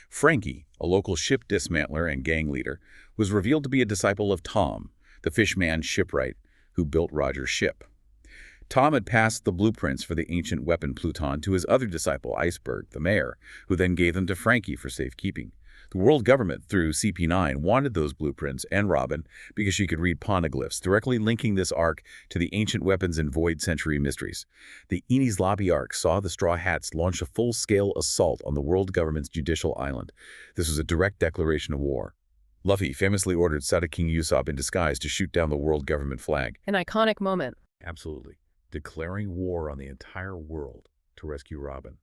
Frankie, a local ship dismantler and gang leader, was revealed to be a disciple of Tom, the fishman shipwright who built Roger's ship. Tom had passed the blueprints for the ancient weapon Pluton to his other disciple, Iceberg, the mayor, who then gave them to Frankie for safekeeping. The world government, through CP9, wanted those blueprints and Robin because she could read poneglyphs, directly linking this arc to the ancient weapons and Void Century mysteries. The Enies Lobby arc saw the Straw Hats launch a full-scale assault on the world government's judicial island. This was a direct declaration of war. Luffy famously ordered Sada King Usopp in disguise to shoot down the world government flag. An iconic moment. Absolutely. Declaring war on the entire world to rescue Robin.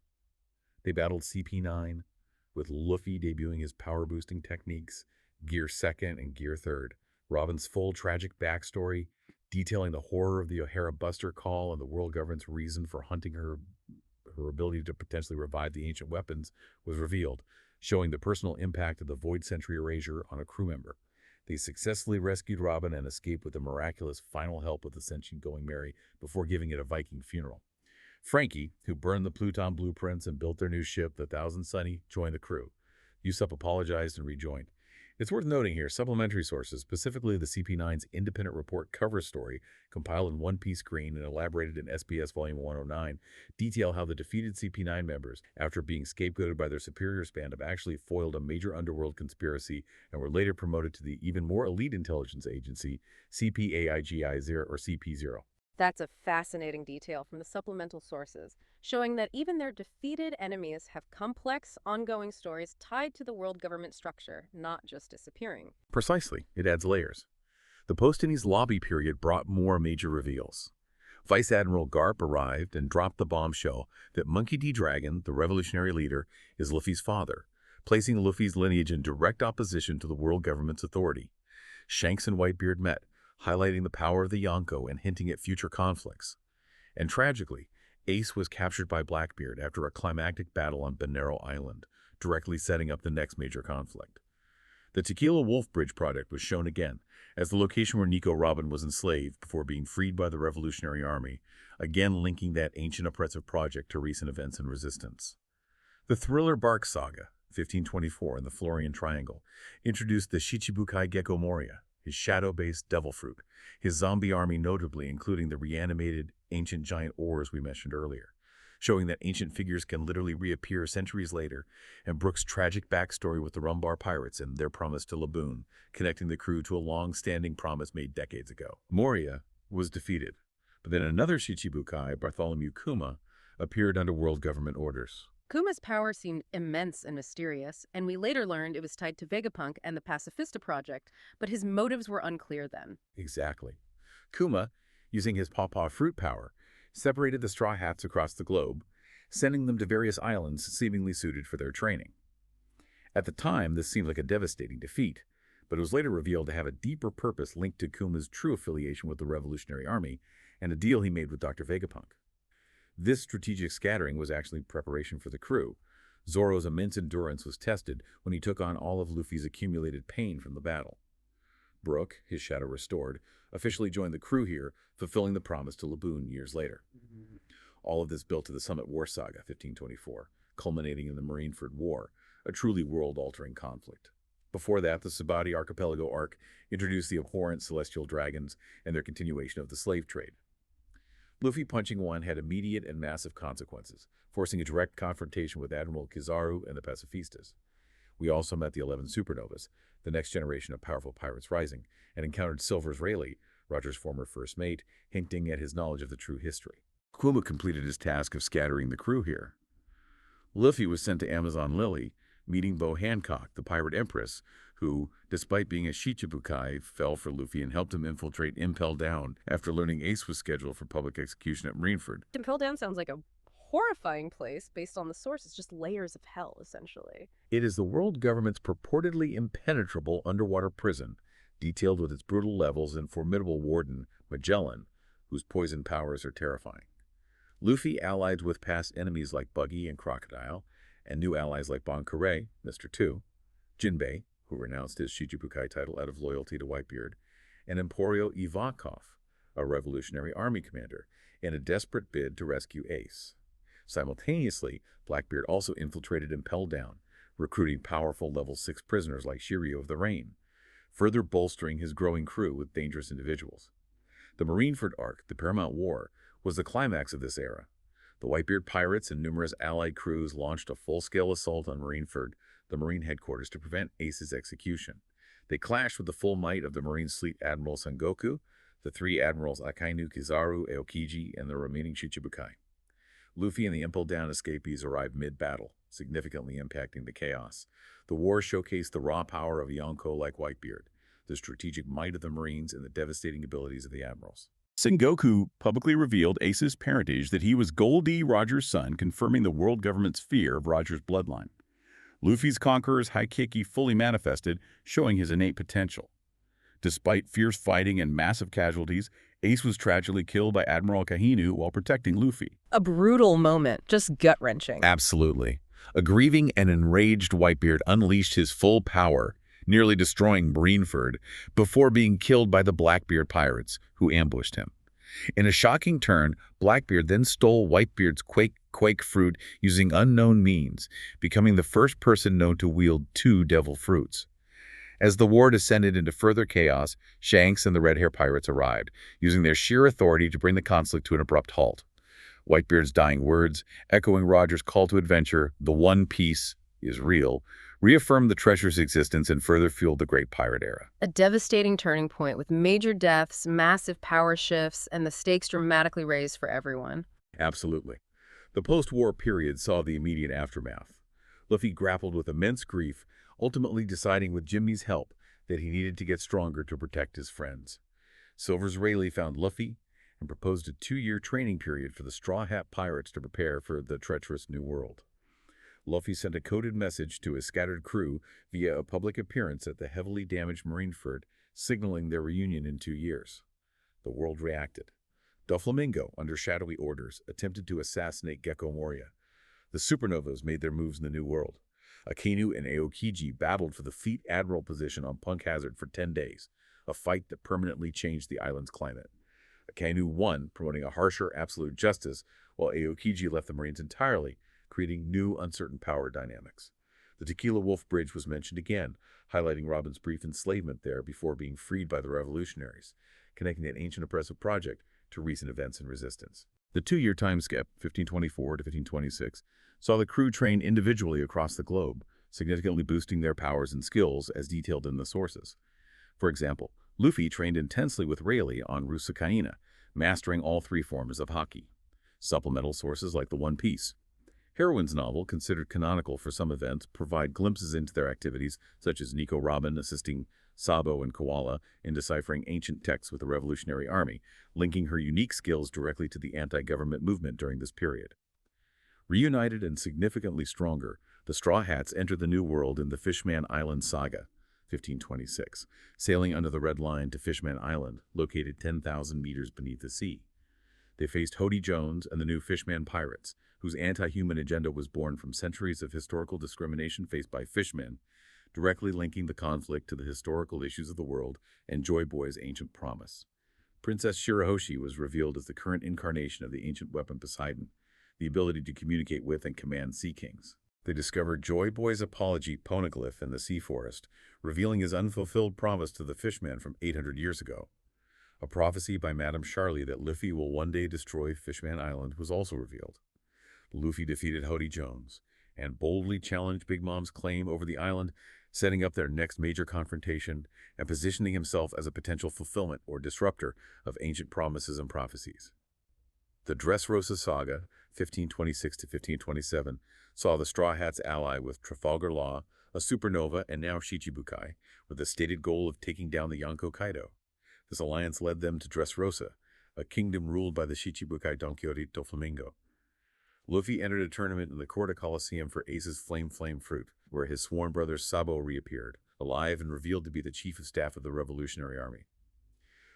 They battled CP9, with Luffy debuting his power-boosting techniques, Gear 2nd and Gear 3rd. Robin's full tragic backstory, detailing the horror of the O'Hara Buster call and the world government's reason for hunting her ability to potentially revive the ancient weapons, was revealed, showing the personal impact of the Void Century erasure on a crew member. They successfully rescued Robin and escaped with the miraculous final help of the sentient Going Merry before giving it a Viking funeral. Frankie, who burned the Pluton blueprints and built their new ship, the Thousand Sunny, joined the crew. Usopp apologized and rejoined. It's worth noting here, supplementary sources, specifically the CP9's independent report cover story, compiled in One Piece Green and elaborated in SBS Volume 109, detail how the defeated CP9 members, after being scapegoated by their superiors band, have actually foiled a major underworld conspiracy and were later promoted to the even more elite intelligence agency, CPAIGI-0 or CP0. That's a fascinating detail from the supplemental sources, showing that even their defeated enemies have complex, ongoing stories tied to the world government structure, not just disappearing. Precisely. It adds layers. The post-Enies lobby period brought more major reveals. Vice Admiral Garp arrived and dropped the bombshell that Monkey D. Dragon, the revolutionary leader, is Luffy's father, placing Luffy's lineage in direct opposition to the world government's authority. Shanks and Whitebeard met, highlighting the power of the Yonko and hinting at future conflicts. And tragically, Ace was captured by Blackbeard after a climactic battle on Banero Island, directly setting up the next major conflict. The Tequila Wolf Bridge project was shown again, as the location where Nico Robin was enslaved before being freed by the Revolutionary Army, again linking that ancient oppressive project to recent events and resistance. The thriller Bark Saga, 1524 in the Florian Triangle, introduced the Shichibukai Gecko Moria, his shadow-based devil fruit, his zombie army notably including the reanimated ancient giant ores we mentioned earlier, showing that ancient figures can literally reappear centuries later, and Brook's tragic backstory with the Rumbar pirates and their promise to Laboon, connecting the crew to a long-standing promise made decades ago. Moria was defeated, but then another Shichibukai, Bartholomew Kuma, appeared under world government orders. Kuma's power seemed immense and mysterious, and we later learned it was tied to Vegapunk and the Pacifista Project, but his motives were unclear then. Exactly. Kuma, using his pawpaw fruit power, separated the Straw Hats across the globe, sending them to various islands seemingly suited for their training. At the time, this seemed like a devastating defeat, but it was later revealed to have a deeper purpose linked to Kuma's true affiliation with the Revolutionary Army and a deal he made with Dr. Vegapunk. This strategic scattering was actually preparation for the crew. Zoro's immense endurance was tested when he took on all of Luffy's accumulated pain from the battle. Brook, his shadow restored, officially joined the crew here, fulfilling the promise to Laboon years later. All of this built to the Summit War Saga, 1524, culminating in the Marineford War, a truly world-altering conflict. Before that, the Subati Archipelago arc introduced the abhorrent celestial dragons and their continuation of the slave trade. Luffy punching one had immediate and massive consequences, forcing a direct confrontation with Admiral Kizaru and the Pacifistas. We also met the 11 Supernovas, the next generation of powerful pirates rising, and encountered Silver's Rayleigh, Roger's former first mate, hinting at his knowledge of the true history. Kuma completed his task of scattering the crew here. Luffy was sent to Amazon Lily, meeting Bo Hancock, the pirate empress, who, despite being a Shichibukai, fell for Luffy and helped him infiltrate Impel Down after learning Ace was scheduled for public execution at Marineford. Impel Down sounds like a horrifying place based on the source. It's just layers of hell, essentially. It is the world government's purportedly impenetrable underwater prison, detailed with its brutal levels and formidable warden, Magellan, whose poison powers are terrifying. Luffy allied with past enemies like Buggy and Crocodile, and new allies like Bon Kure, Mr. Two, Jinbei, who renounced his Shichibukai title out of loyalty to Whitebeard, and Emporio Ivakov, a revolutionary army commander, in a desperate bid to rescue Ace. Simultaneously, Blackbeard also infiltrated Impel Down, recruiting powerful level 6 prisoners like Shiryu of the Rain, further bolstering his growing crew with dangerous individuals. The Marineford arc, the Paramount War, was the climax of this era. The Whitebeard pirates and numerous allied crews launched a full-scale assault on Marineford, the Marine headquarters, to prevent Ace's execution. They clashed with the full might of the Marine fleet Admiral Sengoku, the 3 admirals Akainu, Kizaru, Aokiji, and the remaining Shichibukai. Luffy and the Impel Down escapees arrived mid-battle, significantly impacting the chaos. The war showcased the raw power of a Yonko like Whitebeard, the strategic might of the Marines, and the devastating abilities of the admirals. Sengoku publicly revealed Ace's parentage, that he was Goldie Roger's son, confirming the world government's fear of Roger's bloodline. Luffy's conqueror's Haki fully manifested, showing his innate potential. Despite fierce fighting and massive casualties, Ace was tragically killed by Admiral Kahinu while protecting Luffy. A brutal moment, just gut-wrenching. Absolutely. A grieving and enraged Whitebeard unleashed his full power, nearly destroying Marineford, before being killed by the Blackbeard pirates, who ambushed him. In a shocking turn, Blackbeard then stole Whitebeard's Quake fruit using unknown means, becoming the first person known to wield 2 devil fruits. As the war descended into further chaos, Shanks and the Red Hair Pirates arrived, using their sheer authority to bring the conflict to an abrupt halt. Whitebeard's dying words, echoing Roger's call to adventure, "The One Piece is real," reaffirmed the treasure's existence and further fueled the Great Pirate Era. A devastating turning point with major deaths, massive power shifts, and the stakes dramatically raised for everyone. Absolutely. The post-war period saw the immediate aftermath. Luffy grappled with immense grief, ultimately deciding with Jimmy's help that he needed to get stronger to protect his friends. Silver's Rayleigh found Luffy and proposed a 2-year training period for the Straw Hat Pirates to prepare for the treacherous New World. Luffy sent a coded message to his scattered crew via a public appearance at the heavily damaged Marineford, signaling their reunion in 2 years. The world reacted. Doflamingo, under shadowy orders, attempted to assassinate Gecko Moria. The Supernovas made their moves in the New World. Akainu and Aokiji battled for the Fleet Admiral position on Punk Hazard for 10 days, a fight that permanently changed the island's climate. Akainu won, promoting a harsher absolute justice, while Aokiji left the Marines entirely, creating new uncertain power dynamics. The Tequila Wolf Bridge was mentioned again, highlighting Robin's brief enslavement there before being freed by the revolutionaries, connecting that ancient oppressive project to recent events and resistance. The 2-year time skip, 1524 to 1526, saw the crew train individually across the globe, significantly boosting their powers and skills as detailed in the sources. For example, Luffy trained intensely with Rayleigh on Rusakaina, mastering all 3 forms of Haki. Supplemental sources like The One Piece, Heroine's novel, considered canonical for some events, provide glimpses into their activities, such as Nico Robin assisting Sabo and Koala in deciphering ancient texts with the Revolutionary Army, linking her unique skills directly to the anti-government movement during this period. Reunited and significantly stronger, the Straw Hats enter the New World in the Fishman Island Saga, 1526, sailing under the Red Line to Fishman Island, located 10,000 meters beneath the sea. They faced Hody Jones and the new Fishman pirates, whose anti-human agenda was born from centuries of historical discrimination faced by fishmen, directly linking the conflict to the historical issues of the world and Joy Boy's ancient promise. Princess Shirahoshi was revealed as the current incarnation of the ancient weapon Poseidon, the ability to communicate with and command sea kings. They discovered Joy Boy's apology poneglyph in the sea forest, revealing his unfulfilled promise to the fishman from 800 years ago. A prophecy by Madame Charlie that Luffy will one day destroy Fishman Island was also revealed. Luffy defeated Hody Jones and boldly challenged Big Mom's claim over the island, setting up their next major confrontation and positioning himself as a potential fulfillment or disruptor of ancient promises and prophecies. The Dressrosa Saga, 1526 to 1527, saw the Straw Hats ally with Trafalgar Law, a supernova, and now Shichibukai, with the stated goal of taking down the Yonko Kaido. This alliance led them to Dressrosa, a kingdom ruled by the Shichibukai Donkyori Doflamingo. Luffy entered a tournament in the Korta Coliseum for Ace's Flame Fruit, where his sworn brother Sabo reappeared, alive and revealed to be the chief of staff of the Revolutionary Army.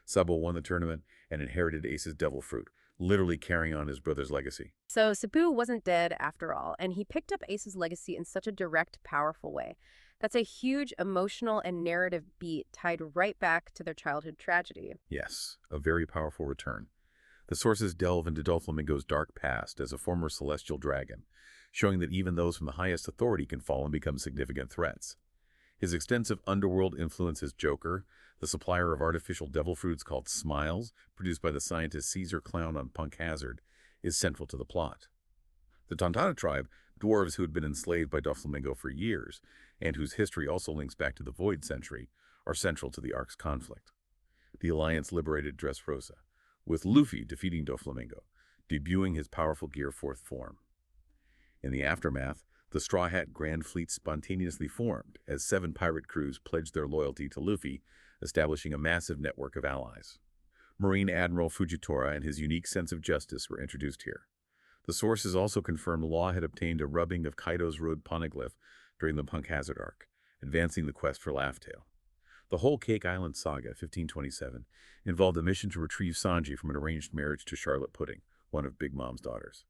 Sabo won the tournament and inherited Ace's Devil Fruit, literally carrying on his brother's legacy. So Sabu wasn't dead after all, and he picked up Ace's legacy in such a direct, powerful way. That's a huge emotional and narrative beat tied right back to their childhood tragedy. Yes, a very powerful return. The sources delve into Doflamingo's dark past as a former celestial dragon, showing that even those from the highest authority can fall and become significant threats. His extensive underworld influence as Joker, the supplier of artificial devil fruits called Smiles, produced by the scientist Caesar Clown on Punk Hazard, is central to the plot. The Tontara tribe, dwarves who had been enslaved by Doflamingo for years, and whose history also links back to the Void Century, are central to the arc's conflict. The Alliance liberated Dressrosa, with Luffy defeating Doflamingo, debuting his powerful Gear 4th form. In the aftermath, the Straw Hat Grand Fleet spontaneously formed as 7 pirate crews pledged their loyalty to Luffy, establishing a massive network of allies. Marine Admiral Fujitora and his unique sense of justice were introduced here. The sources also confirmed Law had obtained a rubbing of Kaido's road poneglyph during the Punk Hazard arc, advancing the quest for Laugh-Tale. The whole Cake Island saga, 1527, involved a mission to retrieve Sanji from an arranged marriage to Charlotte Pudding, one of Big Mom's daughters.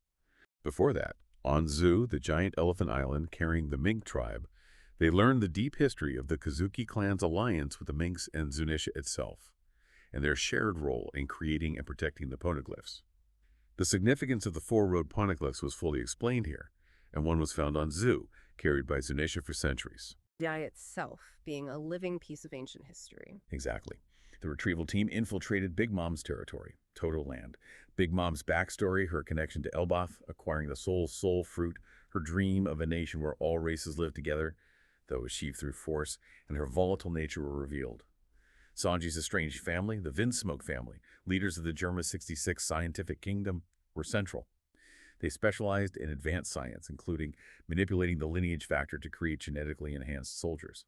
Before that, on Zu, the giant elephant island carrying the Mink tribe, they learned the deep history of the Kozuki clan's alliance with the Minks and Zunisha itself, and their shared role in creating and protecting the poneglyphs. The significance of the 4-road poneglyphs was fully explained here, and one was found on Zu, carried by Zunisha for centuries. The eye itself being a living piece of ancient history. Exactly. The retrieval team infiltrated Big Mom's territory, Toto Land. Big Mom's backstory, her connection to Elbaf, acquiring the soul fruit, her dream of a nation where all races live together, though achieved through force, and her volatile nature were revealed. Sanji's estranged family, the Vinsmoke family, leaders of the Germa 66 scientific kingdom, were central. They specialized in advanced science, including manipulating the lineage factor to create genetically enhanced soldiers.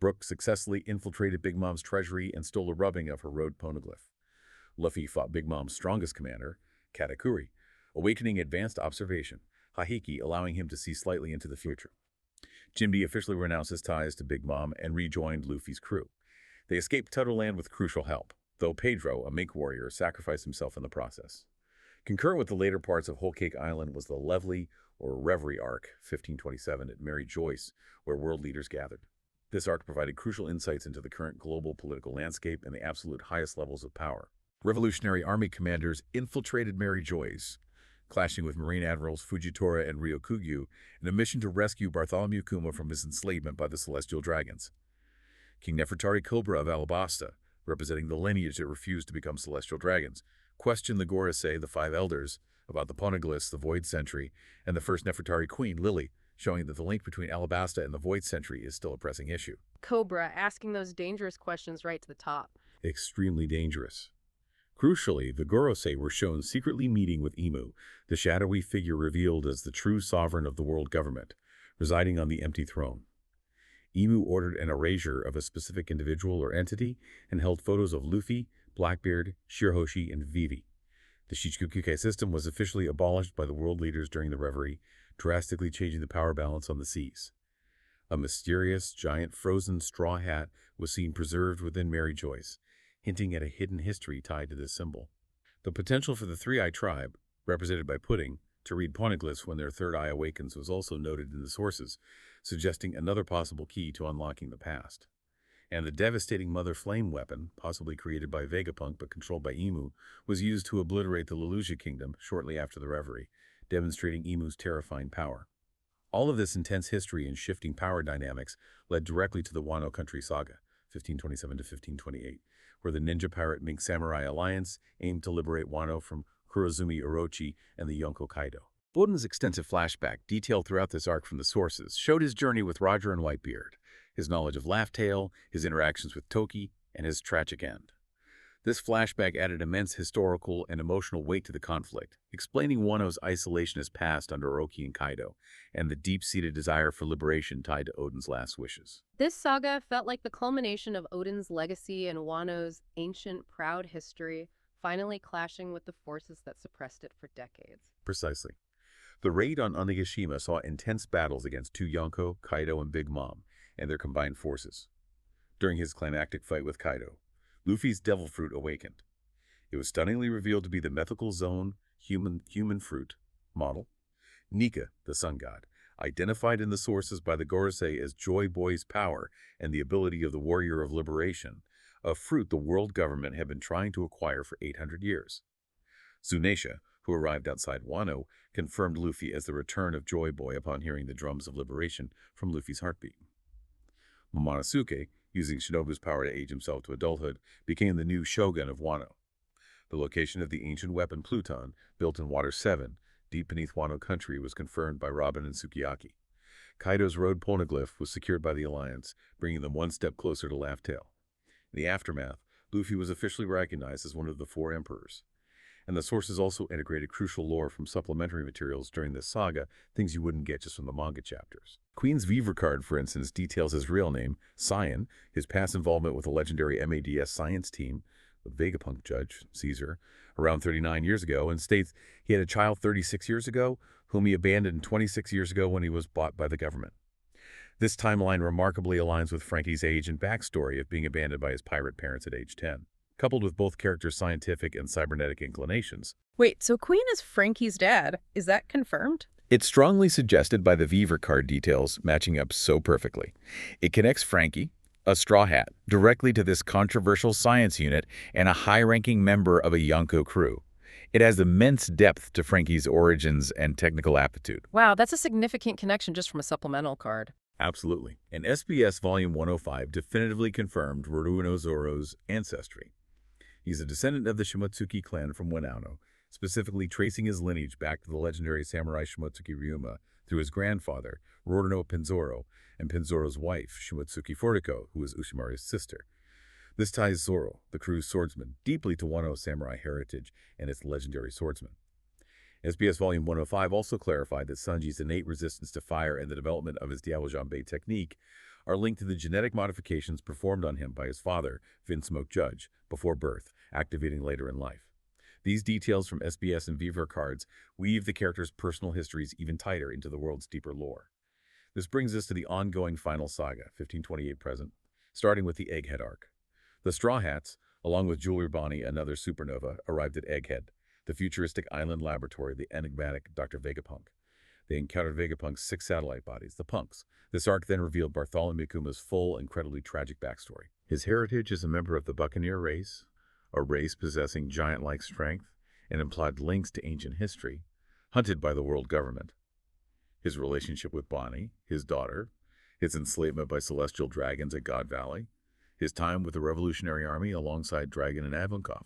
Brook successfully infiltrated Big Mom's treasury and stole a rubbing of her road poneglyph. Luffy fought Big Mom's strongest commander, Katakuri, awakening advanced observation, Haki, allowing him to see slightly into the future. Jinbe officially renounced his ties to Big Mom and rejoined Luffy's crew. They escaped Tuttle Land with crucial help, though Pedro, a mink warrior, sacrificed himself in the process. Concurrent with the later parts of Whole Cake Island was the Lovely or Reverie arc, 1527, at Mary Joyce, where world leaders gathered. This arc provided crucial insights into the current global political landscape and the absolute highest levels of power. Revolutionary Army commanders infiltrated Mary Joyce, clashing with Marine Admirals Fujitora and Ryokugyu in a mission to rescue Bartholomew Kuma from his enslavement by the Celestial Dragons. King Nefertari Cobra of Alabasta, representing the lineage that refused to become Celestial Dragons, questioned the Gorosei, the 5 elders, about the poneglyphs, the Void Century, and the first Nefertari Queen, Lily, showing that the link between Alabasta and the Void Century is still a pressing issue. Cobra asking those dangerous questions right to the top. Extremely dangerous. Crucially, the Gorosei were shown secretly meeting with Imu, the shadowy figure revealed as the true sovereign of the world government, residing on the empty throne. Imu ordered an erasure of a specific individual or entity and held photos of Luffy, Blackbeard, Shirahoshi, and Vivi. The Shichibukai system was officially abolished by the world leaders during the Reverie, drastically changing the power balance on the seas. A mysterious, giant frozen straw hat was seen preserved within Mary Joyce, hinting at a hidden history tied to this symbol. The potential for the Three-Eye Tribe, represented by Pudding, to read poneglyphs when their third eye awakens was also noted in the sources, suggesting another possible key to unlocking the past. And the devastating Mother Flame weapon, possibly created by Vegapunk but controlled by Imu, was used to obliterate the Lelouch Kingdom shortly after the Reverie, demonstrating Imu's terrifying power. All of this intense history and shifting power dynamics led directly to the Wano Country Saga, 1527 to 1528, where the ninja pirate Mink Samurai Alliance aimed to liberate Wano from Kurozumi Orochi and the Yonko Kaido. Boden's extensive flashback, detailed throughout this arc from the sources, showed his journey with Roger and Whitebeard, his knowledge of Laugh-Tale, his interactions with Toki, and his tragic end. This flashback added immense historical and emotional weight to the conflict, explaining Wano's isolationist past under Orochi and Kaido, and the deep-seated desire for liberation tied to Odin's last wishes. This saga felt like the culmination of Odin's legacy and Wano's ancient, proud history, finally clashing with the forces that suppressed it for decades. Precisely. The raid on Onigashima saw intense battles against two Yonko, Kaido, and Big Mom, and their combined forces. During his climactic fight with Kaido, Luffy's devil fruit awakened. It was stunningly revealed to be the mythical zone human fruit model. Nika, the sun god, identified in the sources by the Gorosei as Joy Boy's power and the ability of the warrior of liberation, a fruit the world government had been trying to acquire for 800 years. Tsunesha, who arrived outside Wano, confirmed Luffy as the return of Joy Boy upon hearing the drums of liberation from Luffy's heartbeat. Momonosuke, using Shinobu's power to age himself to adulthood, became the new shogun of Wano. The location of the ancient weapon Pluton, built in Water 7, deep beneath Wano country, was confirmed by Robin and Sukiyaki. Kaido's road poneglyph was secured by the Alliance, bringing them one step closer to Laugh Tale. In the aftermath, Luffy was officially recognized as one of the four emperors. And the sources also integrated crucial lore from supplementary materials during this saga, things you wouldn't get just from the manga chapters. Queen's Viver card, for instance, details his real name, Cyan, his past involvement with the legendary MADS science team, the Vegapunk judge, Caesar, around 39 years ago, and states he had a child 36 years ago, whom he abandoned 26 years ago when he was bought by the government. This timeline remarkably aligns with Frankie's age and backstory of being abandoned by his pirate parents at age 10. Coupled with both characters' scientific and cybernetic inclinations. Wait, so Queen is Frankie's dad. Is that confirmed? It's strongly suggested by the Viver card details matching up so perfectly. It connects Frankie, a Straw Hat, directly to this controversial science unit and a high-ranking member of a Yonko crew. It has immense depth to Frankie's origins and technical aptitude. Wow, that's a significant connection just from a supplemental card. Absolutely. And SBS Volume 105 definitively confirmed Rurouni Zoro's ancestry. He's a descendant of the Shimotsuki clan from Wano, specifically tracing his lineage back to the legendary samurai Shimotsuki Ryuma through his grandfather, Roronoa Pinzoro, and Pinzoro's wife, Shimotsuki Furiko, who was Ushimaru's sister. This ties Zoro, the crew's swordsman, deeply to Wano's samurai heritage and its legendary swordsman. SBS Volume 105 also clarified that Sanji's innate resistance to fire and the development of his Diao Janbei technique are linked to the genetic modifications performed on him by his father, Vinsmoke Judge, before birth, activating later in life. These details from SBS and Viver cards weave the characters' personal histories even tighter into the world's deeper lore. This brings us to the ongoing final saga, 1528 present, starting with the Egghead arc. The Straw Hats, along with Jewelry Bonnie, another supernova, arrived at Egghead, the futuristic island laboratory of the enigmatic Dr. Vegapunk. They encountered Vegapunk's 6 satellite bodies, the Punks. This arc then revealed Bartholomew Kuma's full, incredibly tragic backstory. His heritage as a member of the Buccaneer race, a race possessing giant-like strength and implied links to ancient history, hunted by the world government. His relationship with Bonnie, his daughter, his enslavement by celestial dragons at God Valley, his time with the Revolutionary Army alongside Dragon and Ivankov,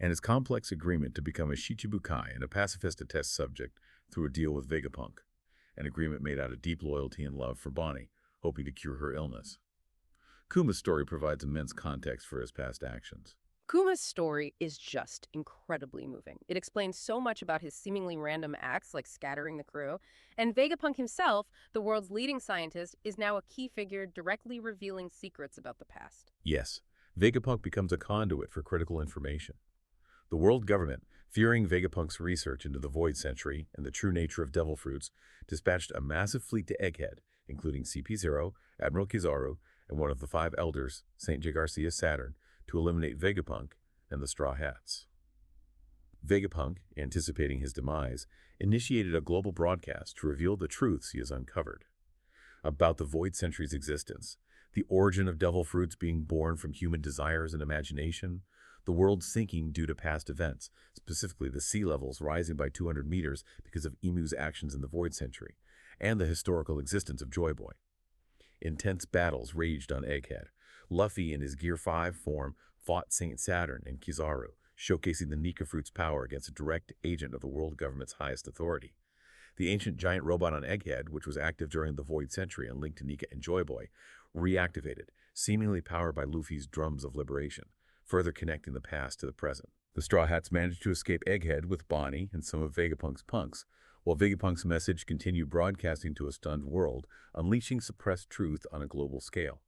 and his complex agreement to become a Shichibukai and a pacifist test subject through a deal with Vegapunk, an agreement made out of deep loyalty and love for Bonnie, hoping to cure her illness. Kuma's story provides immense context for his past actions. Kuma's story is just incredibly moving. It explains so much about his seemingly random acts, like scattering the crew. And Vegapunk himself, the world's leading scientist, is now a key figure directly revealing secrets about the past. Yes, Vegapunk becomes a conduit for critical information. The world government, fearing Vegapunk's research into the Void Century and the true nature of devil fruits, dispatched a massive fleet to Egghead, including CP0, Admiral Kizaru, and one of the 5 elders, St. J. Garcia Saturn, to eliminate Vegapunk and the Straw Hats. Vegapunk, anticipating his demise, initiated a global broadcast to reveal the truths he has uncovered about the Void Century's existence, the origin of devil fruits being born from human desires and imagination, the world sinking due to past events, specifically the sea levels rising by 200 meters because of Emu's actions in the Void Century, and the historical existence of Joy Boy. Intense battles raged on Egghead. Luffy, in his Gear 5 form, fought Saint Saturn and Kizaru, showcasing the Nika Fruit's power against a direct agent of the world government's highest authority. The ancient giant robot on Egghead, which was active during the Void Century and linked to Nika and Joy Boy, reactivated, seemingly powered by Luffy's drums of liberation. further connecting the past to the present. The Straw Hats managed to escape Egghead with Bonnie and some of Vegapunk's punks, while Vegapunk's message continued broadcasting to a stunned world, unleashing suppressed truth on a global scale.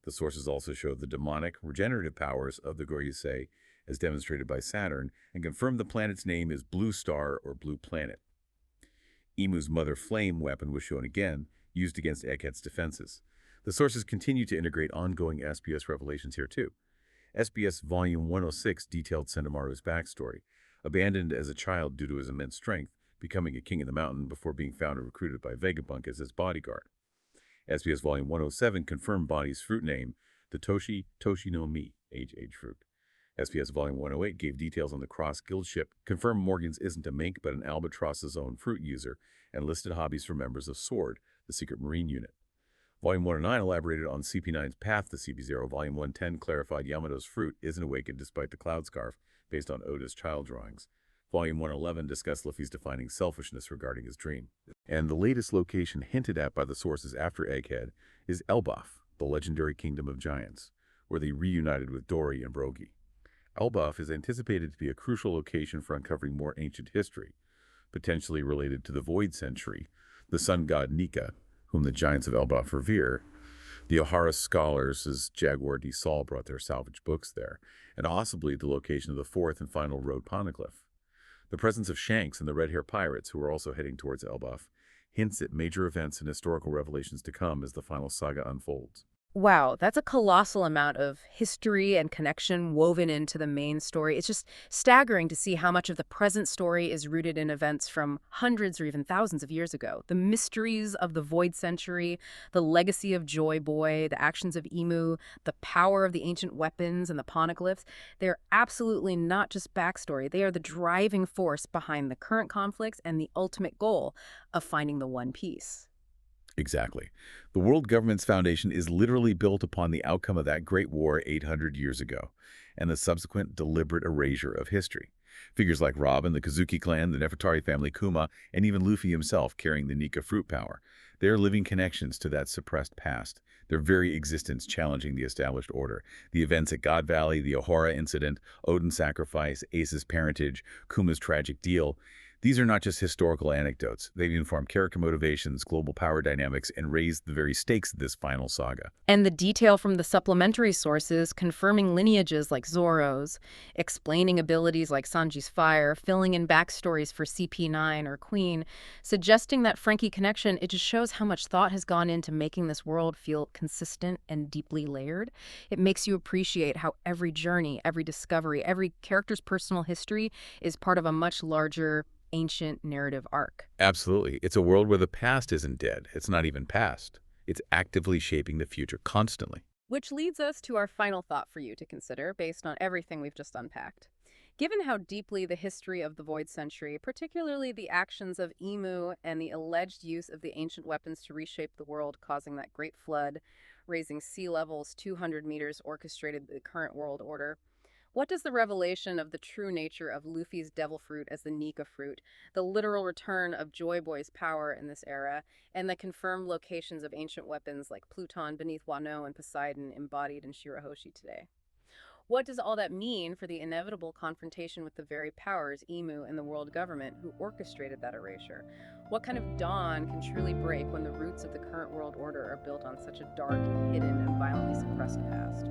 The sources also showed the demonic, regenerative powers of the Goryusei, as demonstrated by Saturn, and confirmed the planet's name is Blue Star or Blue Planet. Emu's Mother Flame weapon was shown again, used against Egghead's defenses. The sources continue to integrate ongoing SBS revelations here too. SBS Volume 106 detailed Sendamaru's backstory, abandoned as a child due to his immense strength, becoming a king in the mountain before being found and recruited by Vegapunk as his bodyguard. SBS Volume 107 confirmed Bonnie's fruit name, the Toshi no Mi, age fruit. SBS Volume 108 gave details on the Cross Guild ship, confirmed Morgans isn't a mink but an albatross's own fruit user, and listed hobbies for members of SWORD, the secret marine unit. Volume 109 elaborated on CP9's path to CP0. Volume 110 clarified Yamato's fruit isn't awakened despite the cloud scarf, based on Oda's child drawings. Volume 111 discussed Luffy's defining selfishness regarding his dream. And the latest location hinted at by the sources after Egghead is Elbaf, the legendary kingdom of giants, where they reunited with Dory and Brogy. Elbaf is anticipated to be a crucial location for uncovering more ancient history, potentially related to the Void Century, the sun god Nika, whom the giants of Elbaf revere. The Ohara scholars, as Jaguar D. Saul, brought their salvaged books there, and possibly the location of the fourth and final road poneglyph. The presence of Shanks and the Red Hair Pirates, who are also heading towards Elbaf, hints at major events and historical revelations to come as the final saga unfolds. Wow, that's a colossal amount of history and connection woven into the main story. It's just staggering to see how much of the present story is rooted in events from hundreds or even thousands of years ago. The mysteries of the Void Century, the legacy of Joy Boy, the actions of Emu, the power of the ancient weapons and the poneglyphs, they're absolutely not just backstory. They are the driving force behind the current conflicts and the ultimate goal of finding the One Piece. Exactly. The world government's foundation is literally built upon the outcome of that great war 800 years ago, and the subsequent deliberate erasure of history. Figures like Robin, the Kazuki clan, the Nefertari family, Kuma, and even Luffy himself carrying the Nika fruit power. They are living connections to that suppressed past, their very existence challenging the established order. The events at God Valley, the Ohara incident, Odin's sacrifice, Ace's parentage, Kuma's tragic deal, these are not just historical anecdotes. They've informed character motivations, global power dynamics, and raised the very stakes of this final saga. And the detail from the supplementary sources confirming lineages like Zoro's, explaining abilities like Sanji's fire, filling in backstories for CP9 or Queen, suggesting that Frankie connection, it just shows how much thought has gone into making this world feel consistent and deeply layered. It makes you appreciate how every journey, every discovery, every character's personal history is part of a much larger ancient narrative arc. Absolutely. It's a world where the past isn't dead. It's not even past. It's actively shaping the future constantly. Which leads us to our final thought for you to consider based on everything we've just unpacked. Given how deeply the history of the Void Century, particularly the actions of Emu and the alleged use of the ancient weapons to reshape the world, causing that great flood, raising sea levels 200 meters, orchestrated the current world order, what does the revelation of the true nature of Luffy's devil fruit as the Nika fruit, the literal return of Joy Boy's power in this era, and the confirmed locations of ancient weapons like Pluton beneath Wano and Poseidon embodied in Shirahoshi today? What does all that mean for the inevitable confrontation with the very powers, Emu and the world government, who orchestrated that erasure? What kind of dawn can truly break when the roots of the current world order are built on such a dark, hidden, and violently suppressed past?